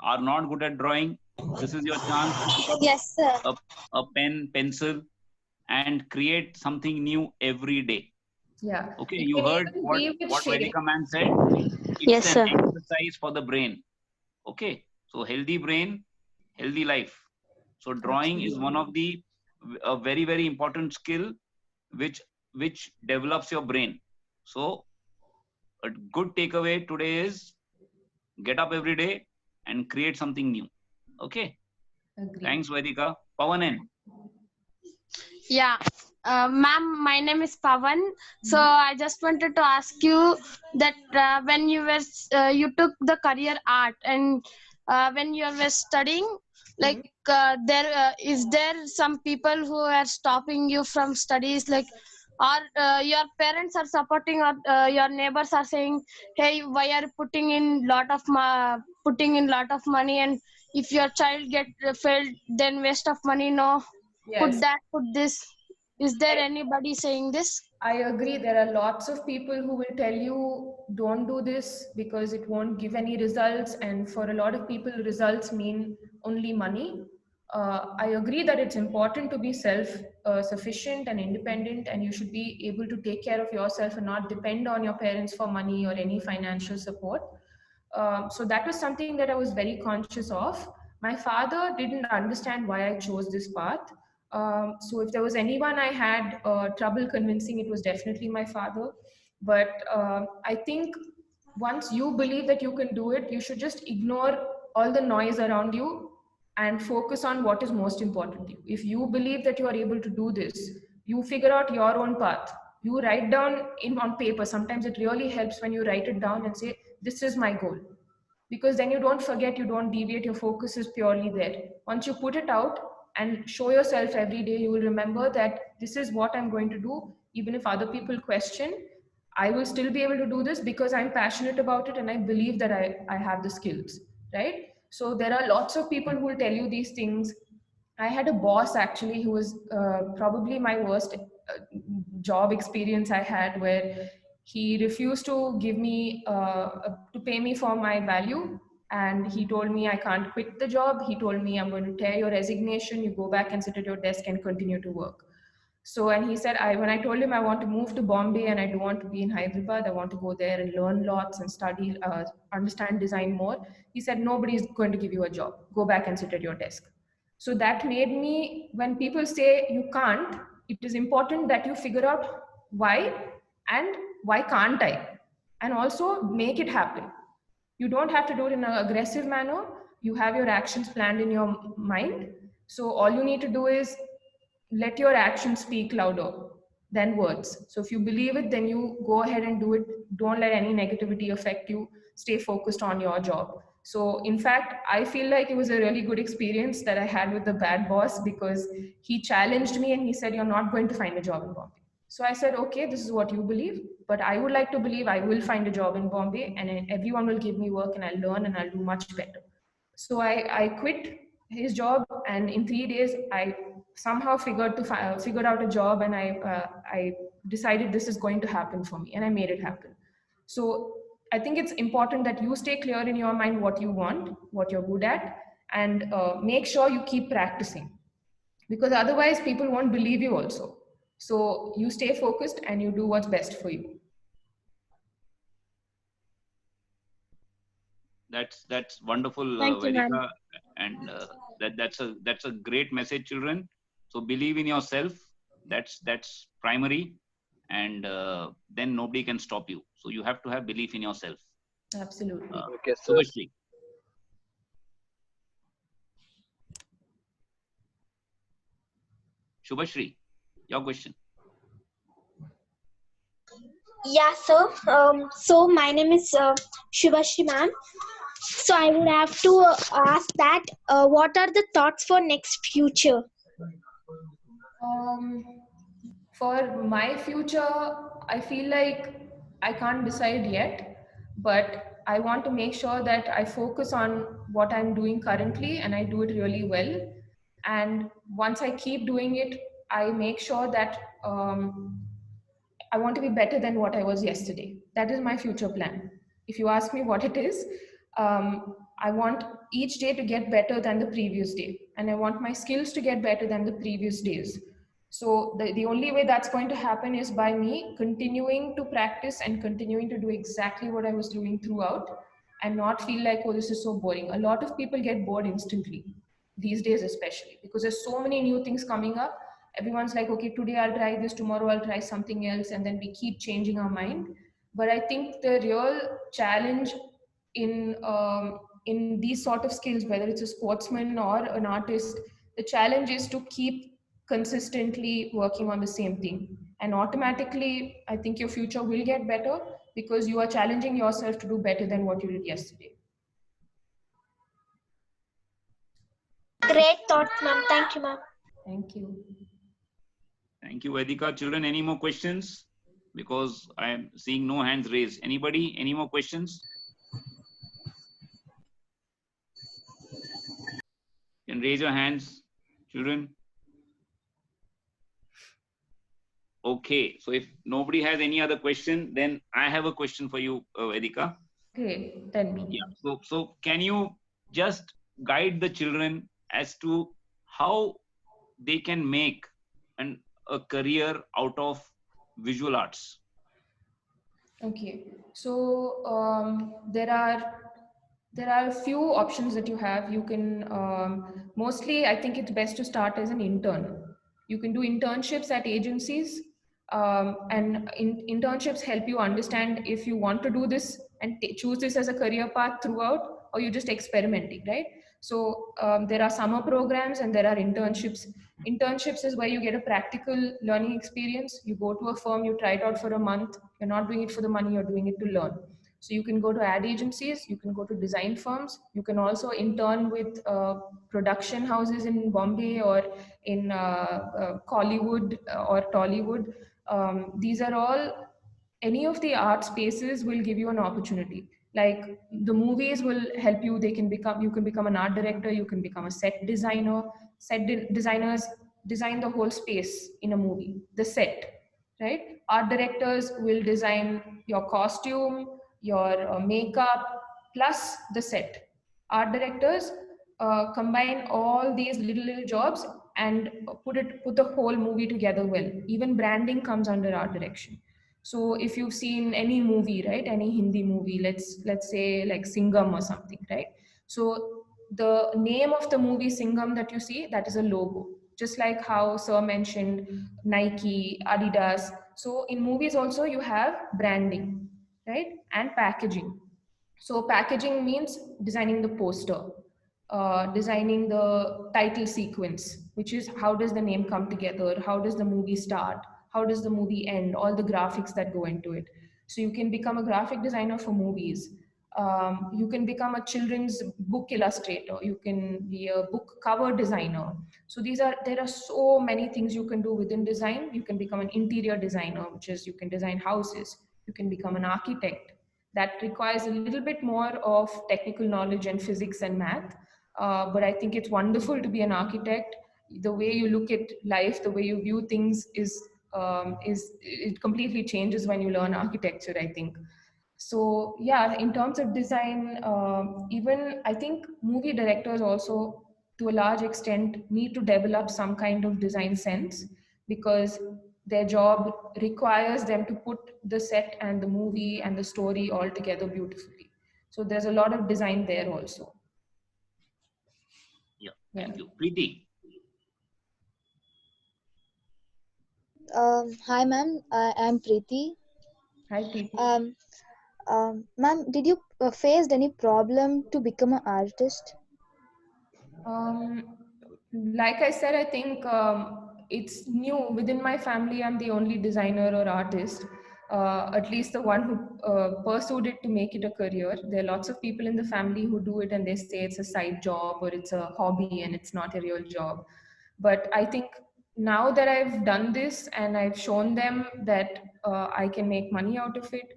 Speaker 3: are not good at drawing, this is your chance to pick up
Speaker 4: Yes, sir.
Speaker 3: a pen, pencil, and create something new every day.
Speaker 2: Yeah.
Speaker 3: Okay, you heard what Vedika ma'am said. It's
Speaker 4: Yes,
Speaker 3: an
Speaker 4: sir.
Speaker 3: exercise for the brain. Okay, so healthy brain, healthy life. So drawing is one of the a very, very important skill which develops your brain. So a good takeaway today is get up every day and create something new. Okay.
Speaker 2: Agreed.
Speaker 3: Thanks, Vedika. Pavanan.
Speaker 16: Yeah, ma'am, my name is Pavan. So I just wanted to ask you that when you were you took the career art and when you were studying, like is there some people who are stopping you from studies, like, or your parents are supporting, or your neighbors are saying, hey, why are you putting in lot of money, and if your child get failed, then waste of money, no.
Speaker 2: Yes.
Speaker 16: Put this. Is there anybody saying this?
Speaker 2: I agree. There are lots of people who will tell you don't do this because it won't give any results. And for a lot of people, results mean only money. I agree that it's important to be self-sufficient and independent, and you should be able to take care of yourself and not depend on your parents for money or any financial support. So that was something that I was very conscious of. My father didn't understand why I chose this path. So if there was anyone I had trouble convincing, it was definitely my father. But I think once you believe that you can do it, you should just ignore all the noise around you and focus on what is most important to you. If you believe that you are able to do this, you figure out your own path. You write down on paper. Sometimes it really helps when you write it down and say, this is my goal. Because then you don't forget, you don't deviate, your focus is purely there. Once you put it out and show yourself every day, you will remember that this is what I'm going to do. Even if other people question, I will still be able to do this because I'm passionate about it and I believe that I have the skills, right? So there are lots of people who will tell you these things. I had a boss actually who was probably my worst job experience I had, where he refused to give me to pay me for my value, and he told me I can't quit the job. He told me, I'm going to tear your resignation, you go back and sit at your desk and continue to work. So, and he said, when I told him I want to move to Bombay and I don't want to be in Hyderabad, I want to go there and learn lots and study, understand design more. He said, nobody is going to give you a job. Go back and sit at your desk. So that made me, when people say you can't, it is important that you figure out why and why can't I? And also make it happen. You don't have to do it in an aggressive manner. You have your actions planned in your mind. So all you need to do is let your actions speak louder than words. So if you believe it, then you go ahead and do it. Don't let any negativity affect you. Stay focused on your job. So in fact, I feel like it was a really good experience that I had with the bad boss, because he challenged me and he said, you're not going to find a job in Bombay. So I said, okay, this is what you believe, but I would like to believe I will find a job in Bombay and everyone will give me work and I'll learn and I'll do much better. So I quit his job, and in 3 days, I somehow figured out a job, and I decided this is going to happen for me, and I made it happen. So I think it's important that you stay clear in your mind what you want, what you're good at, and make sure you keep practicing, because otherwise people won't believe you also. So you stay focused and you do what's best for you.
Speaker 3: That's wonderful,
Speaker 13: Thank you,
Speaker 3: Vedika,
Speaker 13: ma'am.
Speaker 3: and that's a great message, children. So believe in yourself. That's primary, and then nobody can stop you. So you have to have belief in yourself.
Speaker 2: Absolutely.
Speaker 3: Okay, Subhashri. Shubhashri, your question.
Speaker 10: Yeah, sir. So my name is Shubhashri ma'am. So I would have to ask that what are the thoughts for next future?
Speaker 2: For my future, I feel like I can't decide yet, but I want to make sure that I focus on what I'm doing currently and I do it really well. And once I keep doing it, I make sure that I want to be better than what I was yesterday. That is my future plan. If you ask me what it is, I want each day to get better than the previous day. And I want my skills to get better than the previous days. So the only way that's going to happen is by me continuing to practice and continuing to do exactly what I was doing throughout, and not feel like, oh, this is so boring. A lot of people get bored instantly these days, especially because there's so many new things coming up. Everyone's like, okay, today I'll try this, tomorrow I'll try something else, and then we keep changing our mind. But I think the real challenge in these sort of skills, whether it's a sportsman or an artist, the challenge is to keep consistently working on the same thing, and automatically I think your future will get better because you are challenging yourself to do better than what you did yesterday.
Speaker 10: Great thoughts, ma'am. Thank you, ma'am.
Speaker 2: Thank you.
Speaker 3: Thank you, Vedika. Children, any more questions? Because I am seeing no hands raised. Anybody? Any more questions? You can raise your hands, children. Okay, so if nobody has any other question, then I have a question for you, Vedika.
Speaker 2: Okay, tell me.
Speaker 3: Yeah. So can you just guide the children as to how they can make a career out of visual arts?
Speaker 2: Okay, so there are a few options that you have. You can mostly, I think it's best to start as an intern. You can do internships at agencies, and internships help you understand if you want to do this and choose this as a career path throughout, or you're just experimenting, right? So there are summer programs and there are internships. Internships is where you get a practical learning experience. You go to a firm, you try it out for a month. You're not doing it for the money, you're doing it to learn. So you can go to ad agencies, you can go to design firms, you can also intern with production houses in Bombay or in Collywood or Tollywood. These are all, any of the art spaces will give you an opportunity. Like the movies will help you. You can become an art director, you can become a set designer. Designers design the whole space in a movie, the set, right? Art directors will design your costume, your makeup, plus the set. Art directors combine all these little jobs and put the whole movie together well. Even branding comes under art direction. So if you've seen any movie, right, any Hindi movie, let's say like Singham or something, right? So the name of the movie Singham that you see, that is a logo. Just like how Sir mentioned Nike, Adidas. So in movies also you have branding, right, and packaging. So packaging means designing the poster, designing the title sequence, which is how does the name come together, how does the movie start, how does the movie end, all the graphics that go into it. So you can become a graphic designer for movies. You can become a children's book illustrator. You can be a book cover designer. So there are so many things you can do within design. You can become an interior designer, which is you can design houses. You can become an architect. That requires a little bit more of technical knowledge and physics and math. But I think it's wonderful to be an architect. The way you look at life, the way you view things is it completely changes when you learn architecture, I think. So yeah, in terms of design, even I think movie directors also to a large extent need to develop some kind of design sense, because their job requires them to put the set and the movie and the story all together beautifully. So there's a lot of design there also.
Speaker 3: Yeah, thank you. Preeti.
Speaker 17: Hi, ma'am. I am Preeti.
Speaker 2: Hi, Preeti.
Speaker 17: Ma'am, did you faced any problem to become an artist?
Speaker 2: Like I said, I think it's new within my family. I'm the only designer or artist, at least the one who pursued it to make it a career. There are lots of people in the family who do it and they say it's a side job or it's a hobby and it's not a real job. But I think now that I've done this and I've shown them that I can make money out of it,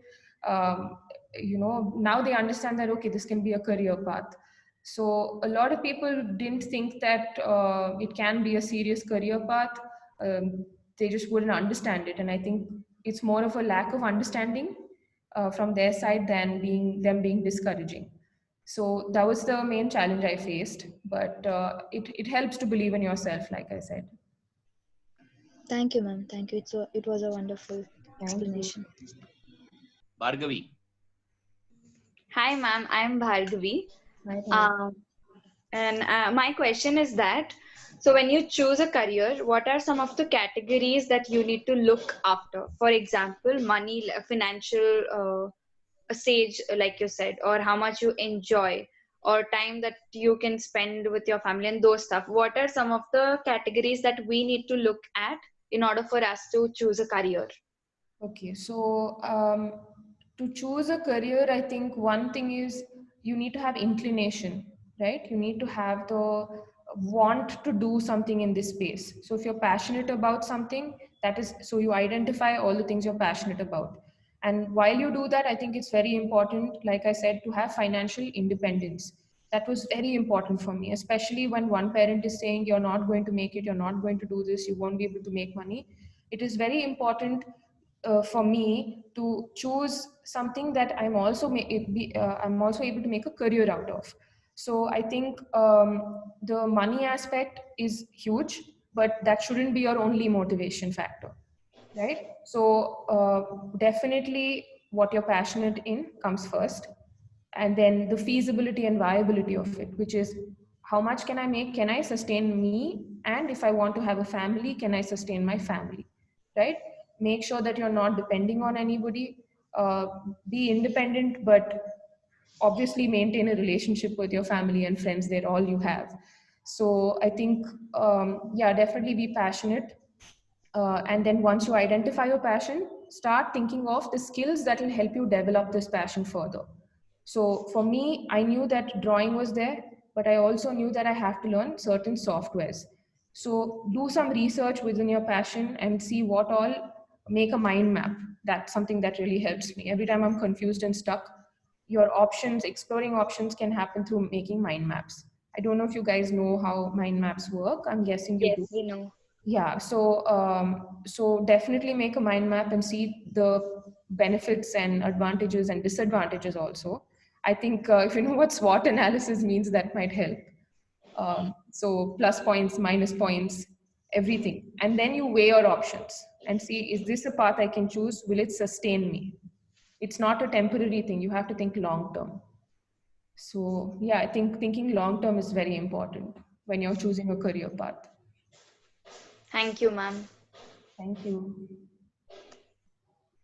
Speaker 2: now they understand that, okay, this can be a career path. So a lot of people didn't think that it can be a serious career path. They just wouldn't understand it. And I think it's more of a lack of understanding from their side than them being discouraging. So that was the main challenge I faced. But it helps to believe in yourself, like I said.
Speaker 17: Thank you, ma'am. Thank you. It was a wonderful explanation.
Speaker 3: Bhargavi.
Speaker 18: Hi, ma'am. I'm Bhargavi.
Speaker 2: Hi,
Speaker 18: and my question is that, so when you choose a career, what are some of the categories that you need to look after? For example, money, financial, stage, like you said, or how much you enjoy, or time that you can spend with your family and those stuff. What are some of the categories that we need to look at in order for us to choose a career?
Speaker 2: Okay, so to choose a career, I think one thing is you need to have inclination, right? You need to have the want to do something in this space. So if you're passionate about something, that is, so you identify all the things you're passionate about. And while you do that, I think it's very important, like I said, to have financial independence. That was very important for me, especially when one parent is saying, you're not going to make it, you're not going to do this, you won't be able to make money. It is very important for me to choose something that I'm also able to make a career out of. So I think the money aspect is huge, but that shouldn't be your only motivation factor, right? So definitely what you're passionate in comes first, and then the feasibility and viability of it, which is how much can I make, can I sustain me, and if I want to have a family, can I sustain my family, right? Make sure that you're not depending on anybody. Be independent, but obviously maintain a relationship with your family and friends. They're all you have. So I think, yeah, definitely be passionate. And then once you identify your passion, start thinking of the skills that will help you develop this passion further. So for me, I knew that drawing was there, but I also knew that I have to learn certain softwares. So do some research within your passion and see what all, make a mind map. That's something that really helps me. Every time I'm confused and stuck, your options, exploring options can happen through making mind maps. I don't know if you guys know how mind maps work. I'm guessing you do.
Speaker 18: Yes, we know.
Speaker 2: Yeah, so definitely make a mind map and see the benefits and advantages and disadvantages also. I think if you know what SWOT analysis means, that might help. So plus points, minus points, everything. And then you weigh your options and see, is this a path I can choose? Will it sustain me? It's not a temporary thing. You have to think long term. So yeah, I think thinking long term is very important when you're choosing a career path.
Speaker 18: Thank you, ma'am.
Speaker 2: Thank you.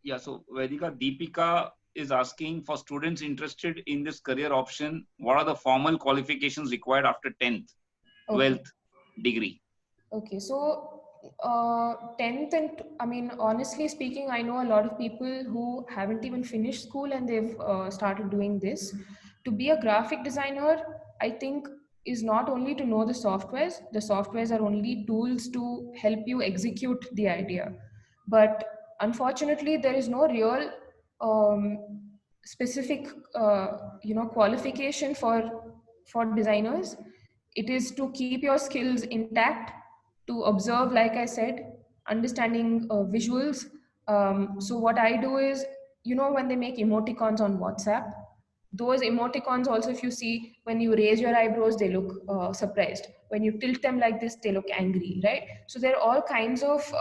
Speaker 3: Yeah, so Vedika, Deepika is asking, for students interested in this career option, what are the formal qualifications required after 10th, 12th degree?
Speaker 2: Okay, so 10th and I mean, honestly speaking, I know a lot of people who haven't even finished school and they've started doing this. To be a graphic designer, I think is not only to know the softwares are only tools to help you execute the idea. But unfortunately, there is no real specific, qualification for designers. It is to keep your skills intact, to observe, like I said, understanding visuals. So what I do is, when they make emoticons on WhatsApp, those emoticons also, if you see, when you raise your eyebrows, they look surprised. When you tilt them like this, they look angry, right? So there are all kinds of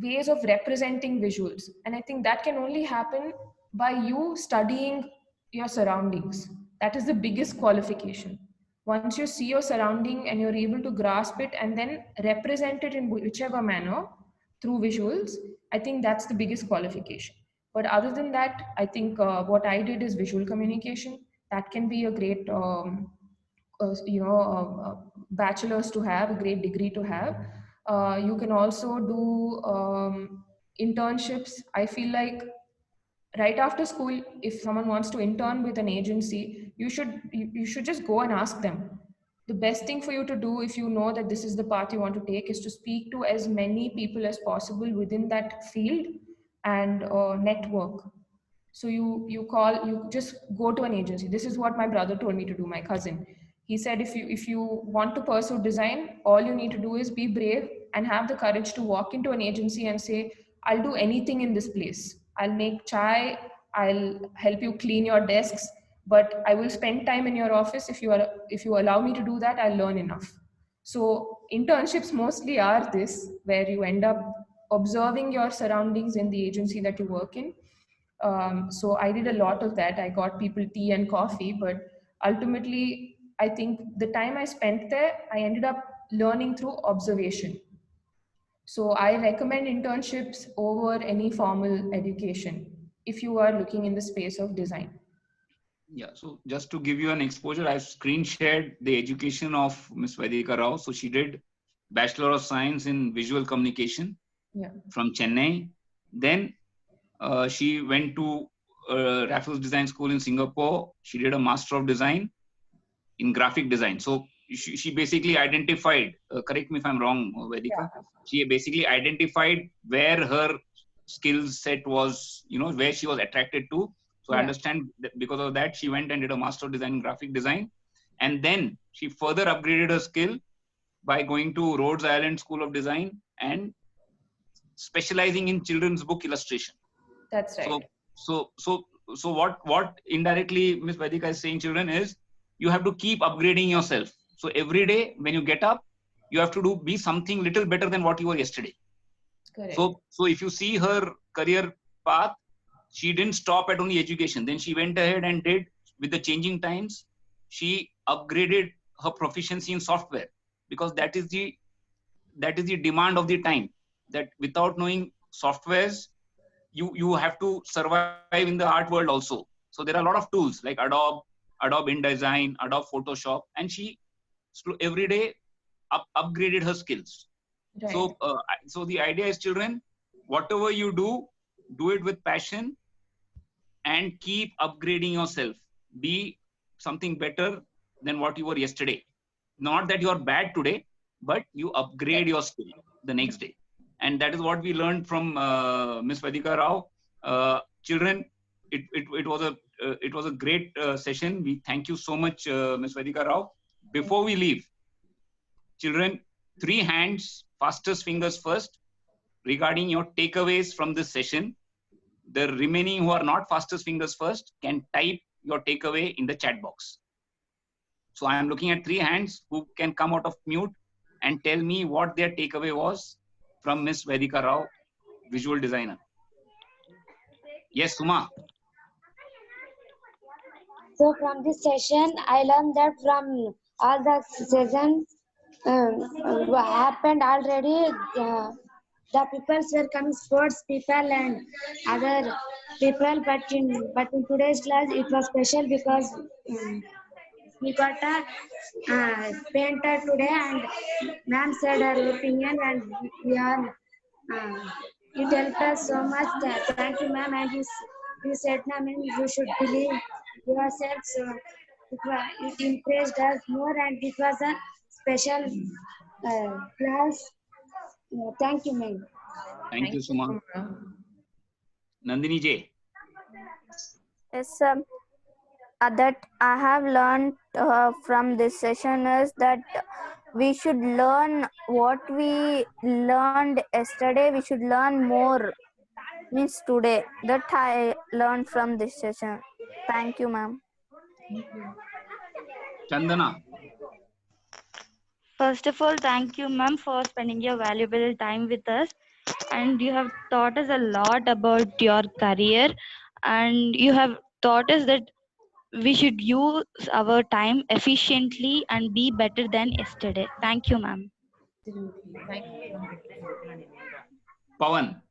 Speaker 2: ways of representing visuals. And I think that can only happen by you studying your surroundings. That is the biggest qualification. Once you see your surrounding and you're able to grasp it and then represent it in whichever manner through visuals, I think that's the biggest qualification. But other than that, I think what I did is visual communication. That can be a great, bachelor's to have, a great degree to have. You can also do internships. I feel like right after school, if someone wants to intern with an agency, you should just go and ask them. The best thing for you to do, if you know that this is the path you want to take, is to speak to as many people as possible within that field and network. So you just go to an agency. This is what my brother told me to do, my cousin. He said, if you want to pursue design, all you need to do is be brave and have the courage to walk into an agency and say, I'll do anything in this place. I'll make chai, I'll help you clean your desks, but I will spend time in your office. If you allow me to do that, I'll learn enough. So internships mostly are this, where you end up observing your surroundings in the agency that you work in. So I did a lot of that. I got people tea and coffee, but ultimately, I think the time I spent there, I ended up learning through observation. So I recommend internships over any formal education if you are looking in the space of design.
Speaker 3: Yeah, so just to give you an exposure, I've screen shared the education of Ms. Vedika Rao. So she did Bachelor of Science in Visual Communication from Chennai. Then she went to Raffles Design School in Singapore. She did a Master of Design in Graphic Design. So she basically identified, correct me if I'm wrong, Vedika, she basically identified where her skill set was, where she was attracted to. So I understand that because of that, she went and did a Master of Design in Graphic Design. And then she further upgraded her skill by going to Rhodes Island School of Design and specializing in children's book illustration.
Speaker 2: That's right.
Speaker 3: So what indirectly Ms. Vedika is saying, children, is you have to keep upgrading yourself. So every day when you get up, you have to be something little better than what you were yesterday.
Speaker 2: Correct.
Speaker 3: So if you see her career path, she didn't stop at only education. Then she went ahead and did, with the changing times, she upgraded her proficiency in software, because that is the demand of the time, that without knowing softwares, you have to survive in the art world also. So there are a lot of tools like Adobe InDesign, Adobe Photoshop, and she every day upgraded her skills.
Speaker 2: Right.
Speaker 3: So the idea is, children, whatever you do it with passion and keep upgrading yourself. Be something better than what you were yesterday. Not that you are bad today, but you upgrade your skill the next day. And that is what we learned from Ms. Vedika Rao. Children, it was a great session. We thank you so much, Ms. Vedika Rao. Before we leave, children, 3 hands, fastest fingers first, regarding your takeaways from this session. The remaining who are not fastest fingers first can type your takeaway in the chat box. So I am looking at 3 hands who can come out of mute and tell me what their takeaway was from Ms. Vedika Rao, visual designer. Yes, Suma.
Speaker 9: So from this session, I learned that from all the sessions what happened already, the people were coming sports people and other people, but in today's class it was special because we got a painter today, and ma'am said her opinion, and we are it helped us so much. Thank you, ma'am. And you said, ma'am, you should believe yourself. So it impressed us more, and it was a special class. Thank you, ma'am.
Speaker 3: Thank you, Suma. Nandini J.
Speaker 12: Yes, that I have learned from this session is that we should learn what we learned yesterday. We should learn more, means today. That I learned from this session. Thank you, ma'am.
Speaker 3: Chandana.
Speaker 6: First of all, thank you, ma'am, for spending your valuable time with us. And you have taught us a lot about your career. And you have taught us that we should use our time efficiently and be better than yesterday. Thank you, ma'am.
Speaker 2: Absolutely. Thank you.
Speaker 3: Pawan.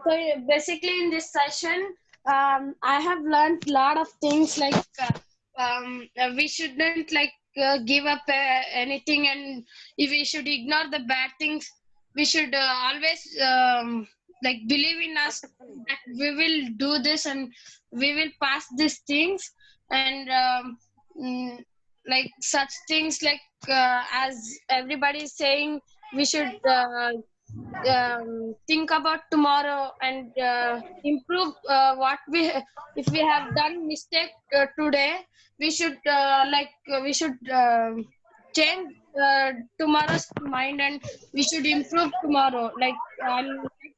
Speaker 16: So basically in this session, I have learned a lot of things like we shouldn't give up anything, and if we should ignore the bad things, we should always believe in us that we will do this and we will pass these things, and such things as everybody is saying, we should think about tomorrow and improve what if we have done mistake today, we should change tomorrow's mind, and we should improve tomorrow. I like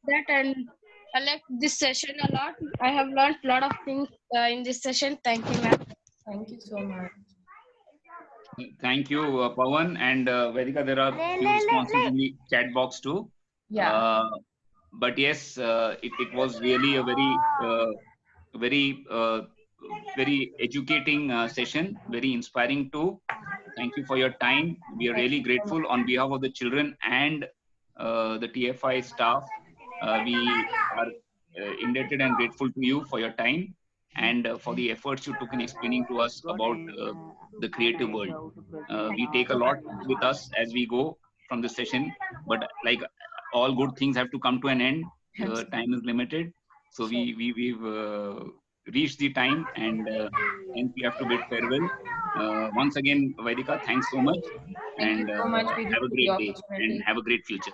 Speaker 16: that, and I like this session a lot. I have learned a lot of things in this session. Thank you, ma'am.
Speaker 2: Thank you so much.
Speaker 3: Thank you, Pawan and Vedika. There are few responses in the chat box too.
Speaker 2: Yeah.
Speaker 3: But yes, it was really a very educating session, very inspiring too. Thank you for your time. We are really grateful on behalf of the children and the TFI staff. We are indebted and grateful to you for your time and for the efforts you took in explaining to us about the creative world. We take a lot with us as we go from the session, but like all good things have to come to an end. Time is limited, so we've reached the time, and hence we have to bid farewell. Once again, Vedika, thanks so much, and
Speaker 2: so much,
Speaker 3: have a great day and have a great future.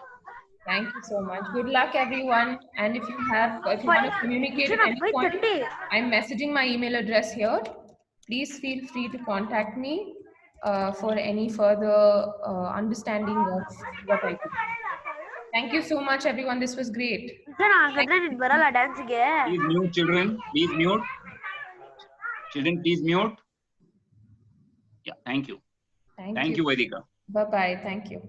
Speaker 2: Thank you so much. Good luck, everyone. And if you want to communicate at any point, I'm messaging my email address here. Please feel free to contact me for any further understanding of what I do. Thank you so much, everyone. This was great.
Speaker 3: Please mute, children. Please mute. Children, please mute. Yeah, thank you.
Speaker 2: Thank you,
Speaker 3: Vedika.
Speaker 2: Bye-bye. Thank you.